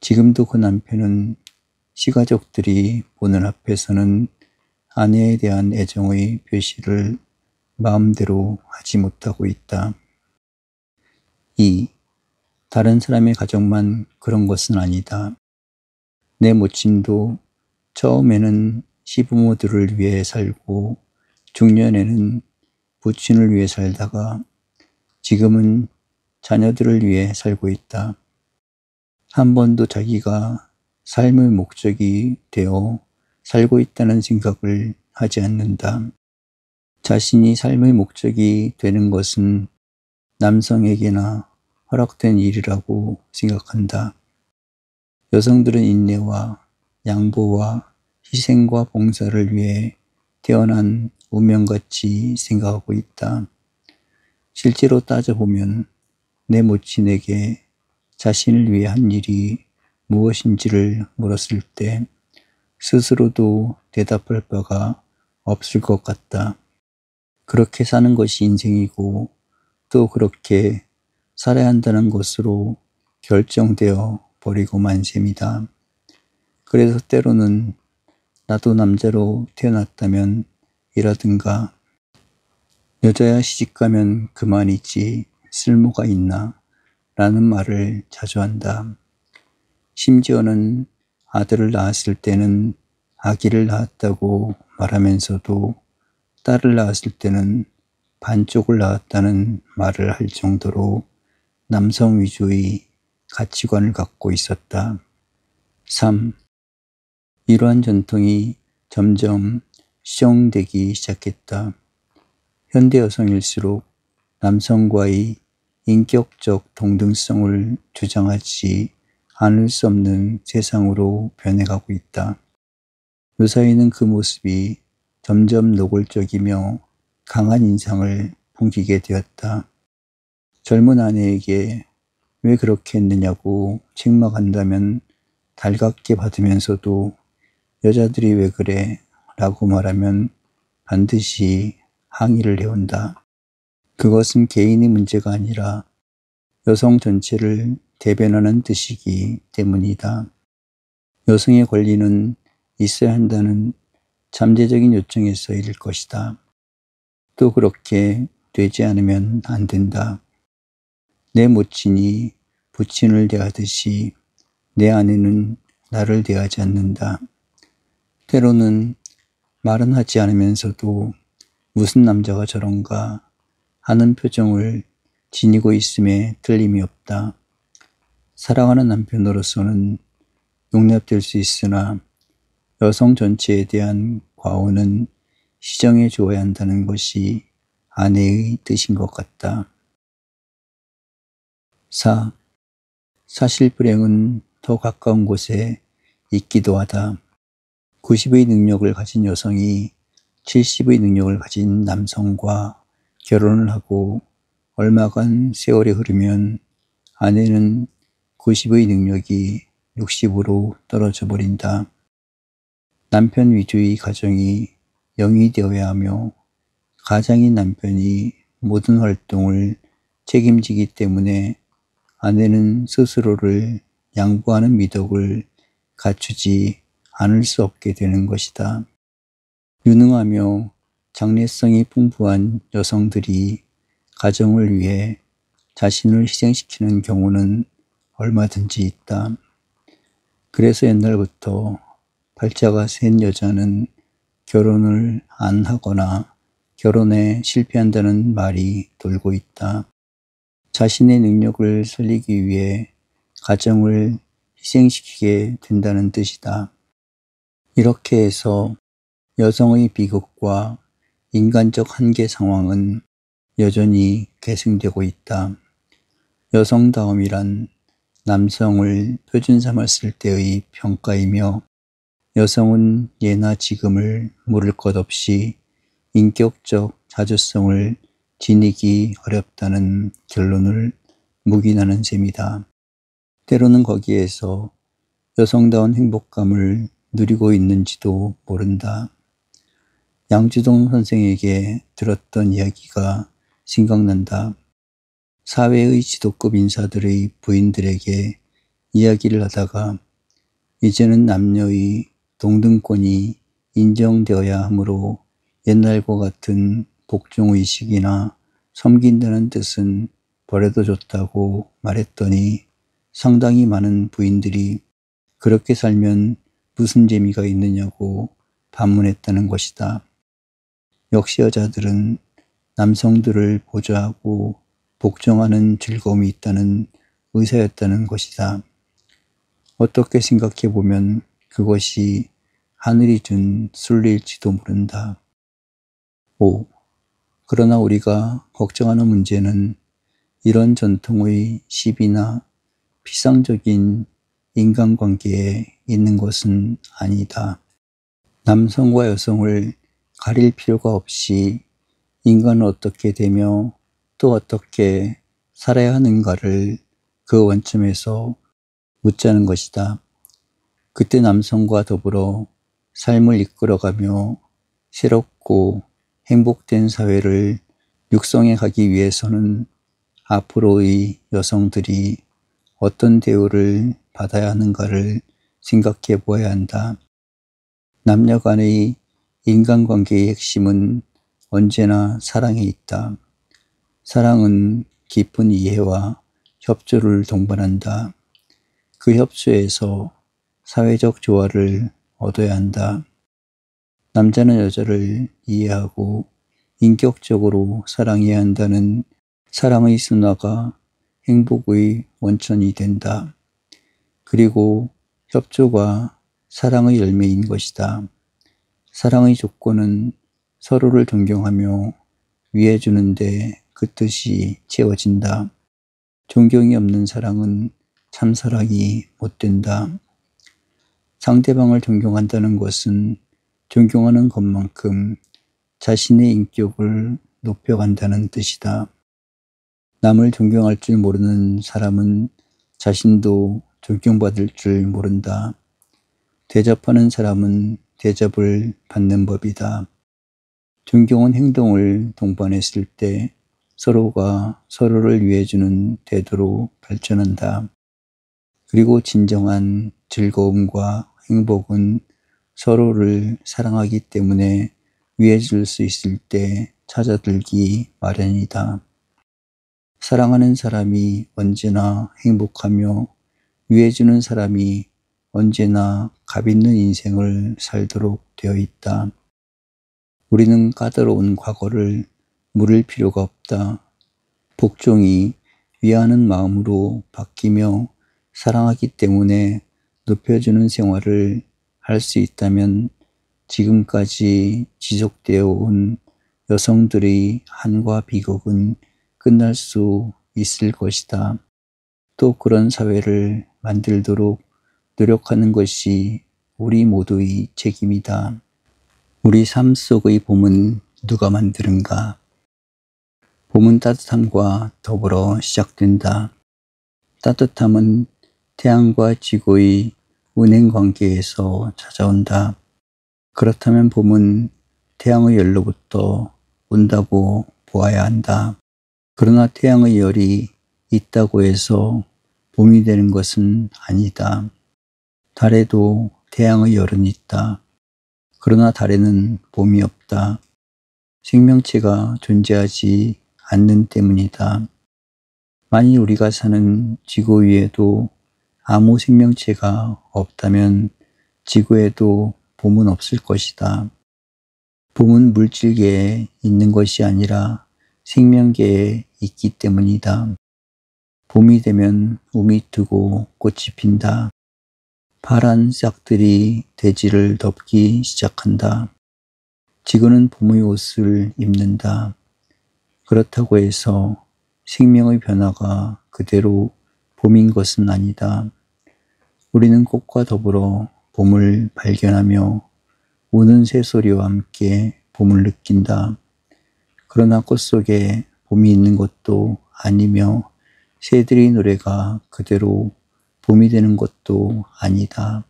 지금도 그 남편은 시가족들이 보는 앞에서는 아내에 대한 애정의 표시를 마음대로 하지 못하고 있다. 2. 다른 사람의 가정만 그런 것은 아니다. 내 모친도 처음에는 시부모들을 위해 살고 중년에는 부친을 위해 살다가 지금은 자녀들을 위해 살고 있다. 한 번도 자기가 삶의 목적이 되어 살고 있다는 생각을 하지 않는다. 자신이 삶의 목적이 되는 것은 남성에게나 허락된 일이라고 생각한다. 여성들은 인내와 양보와 희생과 봉사를 위해 태어난 운명같이 생각하고 있다. 실제로 따져보면 내 모친에게 자신을 위해 한 일이 무엇인지를 물었을 때 스스로도 대답할 바가 없을 것 같다. 그렇게 사는 것이 인생이고 또 그렇게 살아야 한다는 것으로 결정되어 버리고 만 셈이다. 그래서 때로는 나도 남자로 태어났다면 이라든가 여자야 시집가면 그만이지 쓸모가 있나 라는 말을 자주 한다. 심지어는 아들을 낳았을 때는 아기를 낳았다고 말하면서도 딸을 낳았을 때는 반쪽을 낳았다는 말을 할 정도로 남성 위주의 가치관을 갖고 있었다. 3. 이러한 전통이 점점 수정되기 시작했다. 현대 여성일수록 남성과의 인격적 동등성을 주장하지 않을 수 없는 세상으로 변해가고 있다. 요사이는 그 모습이 점점 노골적이며 강한 인상을 풍기게 되었다. 젊은 아내에게 왜 그렇게 했느냐고 책망한다면 달갑게 받으면서도 여자들이 왜 그래? 라고 말하면 반드시 항의를 해온다. 그것은 개인의 문제가 아니라 여성 전체를 대변하는 뜻이기 때문이다. 여성의 권리는 있어야 한다는 잠재적인 요청에서일 것이다. 또 그렇게 되지 않으면 안 된다. 내 모친이 부친을 대하듯이 내 아내는 나를 대하지 않는다. 때로는 말은 하지 않으면서도 무슨 남자가 저런가 하는 표정을 지니고 있음에 틀림이 없다. 사랑하는 남편으로서는 용납될 수 있으나 여성 전체에 대한 과오는 시정해 주어야 한다는 것이 아내의 뜻인 것 같다. 4. 사실 불행은 더 가까운 곳에 있기도 하다. 90의 능력을 가진 여성이 70의 능력을 가진 남성과 결혼을 하고 얼마간 세월이 흐르면 아내는 90의 능력이 60으로 떨어져 버린다. 남편 위주의 가정이 0이 되어야 하며 가장인 남편이 모든 활동을 책임지기 때문에 아내는 스스로를 양보하는 미덕을 갖추지 않을 수 없게 되는 것이다. 유능하며 장래성이 풍부한 여성들이 가정을 위해 자신을 희생시키는 경우는 얼마든지 있다. 그래서 옛날부터 팔자가 센 여자는 결혼을 안 하거나 결혼에 실패한다는 말이 돌고 있다. 자신의 능력을 살리기 위해 가정을 희생시키게 된다는 뜻이다. 이렇게 해서 여성의 비극과 인간적 한계 상황은 여전히 계승되고 있다. 여성다움이란 남성을 표준 삼았을 때의 평가이며 여성은 예나 지금을 물을 것 없이 인격적 자주성을 지니기 어렵다는 결론을 묵인하는 셈이다. 때로는 거기에서 여성다운 행복감을 누리고 있는지도 모른다. 양주동 선생에게 들었던 이야기가 생각난다. 사회의 지도급 인사들의 부인들에게 이야기를 하다가 이제는 남녀의 동등권이 인정되어야 하므로 옛날과 같은 복종의식이나 섬긴다는 뜻은 버려도 좋다고 말했더니 상당히 많은 부인들이 그렇게 살면 무슨 재미가 있느냐고 반문했다는 것이다. 역시 여자들은 남성들을 보좌하고 복종하는 즐거움이 있다는 의사였다는 것이다. 어떻게 생각해 보면 그것이 하늘이 준 순리일지도 모른다. 5. 그러나 우리가 걱정하는 문제는 이런 전통의 시비나 피상적인 인간관계에 있는 것은 아니다. 남성과 여성을 가릴 필요가 없이 인간은 어떻게 되며 또 어떻게 살아야 하는가를 그 원점에서 묻자는 것이다. 그때 남성과 더불어 삶을 이끌어가며 새롭고 행복된 사회를 육성해 가기 위해서는 앞으로의 여성들이 어떤 대우를 받아야 하는가를 생각해 보아야 한다. 남녀 간의 인간관계의 핵심은 언제나 사랑에 있다. 사랑은 깊은 이해와 협조를 동반한다. 그 협조에서 사회적 조화를 얻어야 한다. 남자는 여자를 이해하고 인격적으로 사랑해야 한다는 사랑의 순화가 행복의 원천이 된다. 그리고 협조가 사랑의 열매인 것이다. 사랑의 조건은 서로를 존경하며 위해주는데 그 뜻이 채워진다. 존경이 없는 사랑은 참사랑이 못 된다. 상대방을 존경한다는 것은 존경하는 것만큼 자신의 인격을 높여간다는 뜻이다. 남을 존경할 줄 모르는 사람은 자신도 존경받을 줄 모른다. 대접하는 사람은 대접을 받는 법이다. 존경은 행동을 동반했을 때 서로가 서로를 위해주는 태도로 발전한다. 그리고 진정한 즐거움과 행복은 서로를 사랑하기 때문에 위해줄 수 있을 때 찾아들기 마련이다. 사랑하는 사람이 언제나 행복하며 위해주는 사람이 언제나 값 있는 인생을 살도록 되어 있다. 우리는 까다로운 과거를 물을 필요가 없다. 복종이 위하는 마음으로 바뀌며 사랑하기 때문에 높여주는 생활을 할 수 있다면 지금까지 지속되어 온 여성들의 한과 비극은 끝날 수 있을 것이다. 또 그런 사회를 만들도록 노력하는 것이 우리 모두의 책임이다. 우리 삶 속의 봄은 누가 만드는가? 봄은 따뜻함과 더불어 시작된다. 따뜻함은 태양과 지구의 운행 관계에서 찾아온다. 그렇다면 봄은 태양의 열로부터 온다고 보아야 한다. 그러나 태양의 열이 있다고 해서 봄이 되는 것은 아니다. 달에도 태양의 열은 있다. 그러나 달에는 봄이 없다. 생명체가 존재하지 않는 때문이다. 만일 우리가 사는 지구 위에도 아무 생명체가 없다면 지구에도 봄은 없을 것이다. 봄은 물질계에 있는 것이 아니라 생명계에 있기 때문이다. 봄이 되면 움이 트고 꽃이 핀다. 파란 싹들이 대지를 덮기 시작한다. 지구는 봄의 옷을 입는다. 그렇다고 해서 생명의 변화가 그대로 봄인 것은 아니다. 우리는 꽃과 더불어 봄을 발견하며 우는 새소리와 함께 봄을 느낀다. 그러나 꽃 속에 봄이 있는 것도 아니며 새들의 노래가 그대로 봄이 되는 것도 아니다.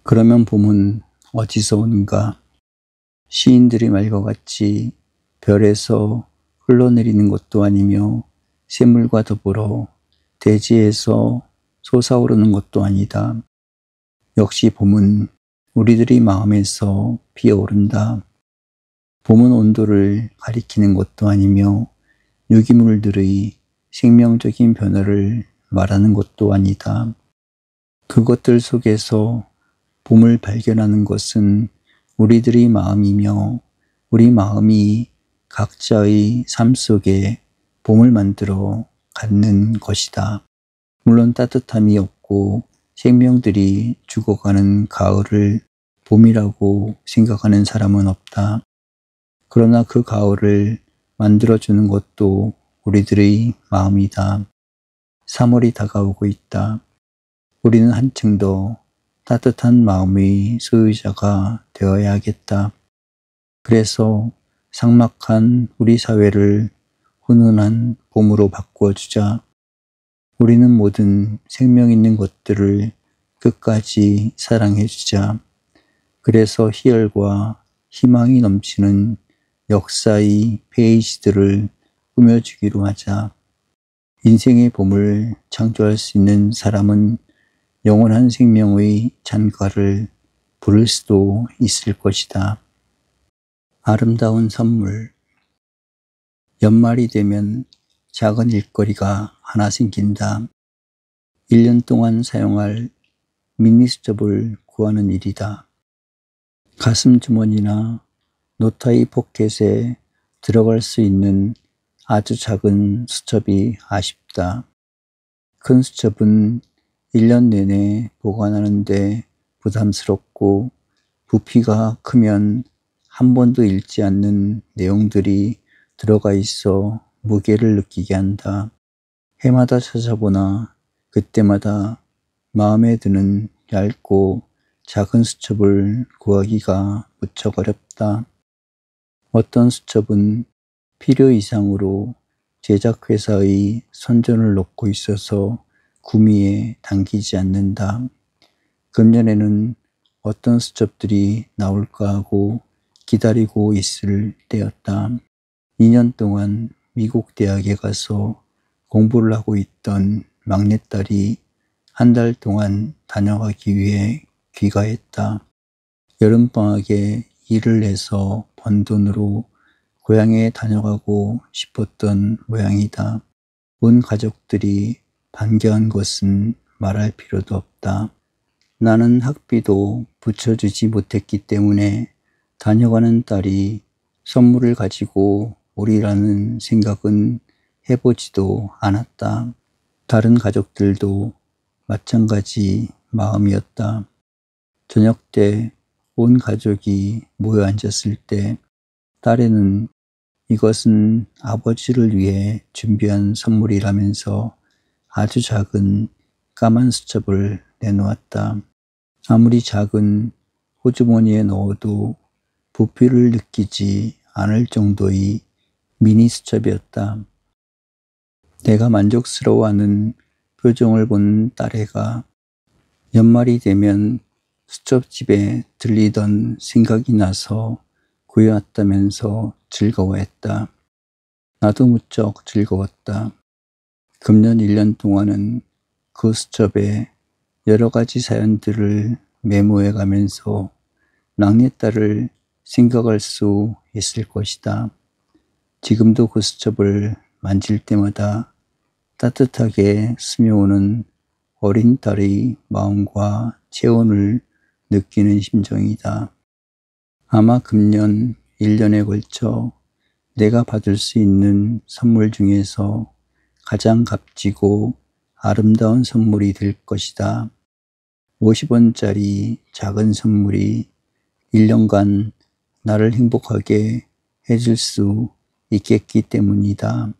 그러면 봄은 어디서 오는가? 시인들의 말과 같이 별에서 흘러내리는 것도 아니며 샘물과 더불어 대지에서 솟아오르는 것도 아니다. 역시 봄은 우리들의 마음에서 피어오른다. 봄은 온도를 가리키는 것도 아니며 유기물들의 생명적인 변화를 말하는 것도 아니다. 그것들 속에서 봄을 발견하는 것은 우리들의 마음이며 우리 마음이 각자의 삶 속에 봄을 만들어 갖는 것이다. 물론 따뜻함이 없고 생명들이 죽어가는 가을을 봄이라고 생각하는 사람은 없다. 그러나 그 가을을 만들어주는 것도 우리들의 마음이다. 3월이 다가오고 있다. 우리는 한층 더 따뜻한 마음의 소유자가 되어야겠다. 그래서 삭막한 우리 사회를 훈훈한 봄으로 바꾸어주자. 우리는 모든 생명 있는 것들을 끝까지 사랑해주자. 그래서 희열과 희망이 넘치는 역사의 페이지들을 꾸며주기로 하자. 인생의 봄을 창조할 수 있는 사람은 영원한 생명의 찬가를 부를 수도 있을 것이다. 아름다운 선물. 연말이 되면 작은 일거리가 하나 생긴다. 1년 동안 사용할 미니 수첩을 구하는 일이다. 가슴 주머니나 노타이 포켓에 들어갈 수 있는 아주 작은 수첩이 아쉽다. 큰 수첩은 1년 내내 보관하는데 부담스럽고 부피가 크면 한 번도 읽지 않는 내용들이 들어가 있어 무게를 느끼게 한다. 해마다 찾아보나 그때마다 마음에 드는 얇고 작은 수첩을 구하기가 무척 어렵다. 어떤 수첩은 필요 이상으로 제작회사의 선전을 놓고 있어서 구미에 당기지 않는다. 금년에는 어떤 수첩들이 나올까 하고 기다리고 있을 때였다. 2년 동안 미국 대학에 가서 공부를 하고 있던 막내딸이 한 달 동안 다녀가기 위해 귀가했다. 여름방학에 일을 해서 번 돈으로 고향에 다녀가고 싶었던 모양이다. 온 가족들이 반겨한 것은 말할 필요도 없다. 나는 학비도 붙여주지 못했기 때문에 다녀가는 딸이 선물을 가지고 오리라는 생각은 해보지도 않았다. 다른 가족들도 마찬가지 마음이었다. 저녁 때 온 가족이 모여 앉았을 때 딸애는 이것은 아버지를 위해 준비한 선물이라면서 아주 작은 까만 수첩을 내놓았다. 아무리 작은 호주머니에 넣어도 부피를 느끼지 않을 정도의 미니 수첩이었다. 내가 만족스러워하는 표정을 본 딸애가 연말이 되면 수첩집에 들리던 생각이 나서 구해왔다면서 즐거워했다. 나도 무척 즐거웠다. 금년 1년 동안은 그 수첩에 여러 가지 사연들을 메모해 가면서 막내딸을 생각할 수 있을 것이다. 지금도 그 수첩을 만질 때마다 따뜻하게 스며오는 어린 딸의 마음과 체온을 느끼는 심정이다. 아마 금년 1년에 걸쳐 내가 받을 수 있는 선물 중에서 가장 값지고 아름다운 선물이 될 것이다. 50원짜리 작은 선물이 1년간 나를 행복하게 해줄 수 있겠기 때문이다.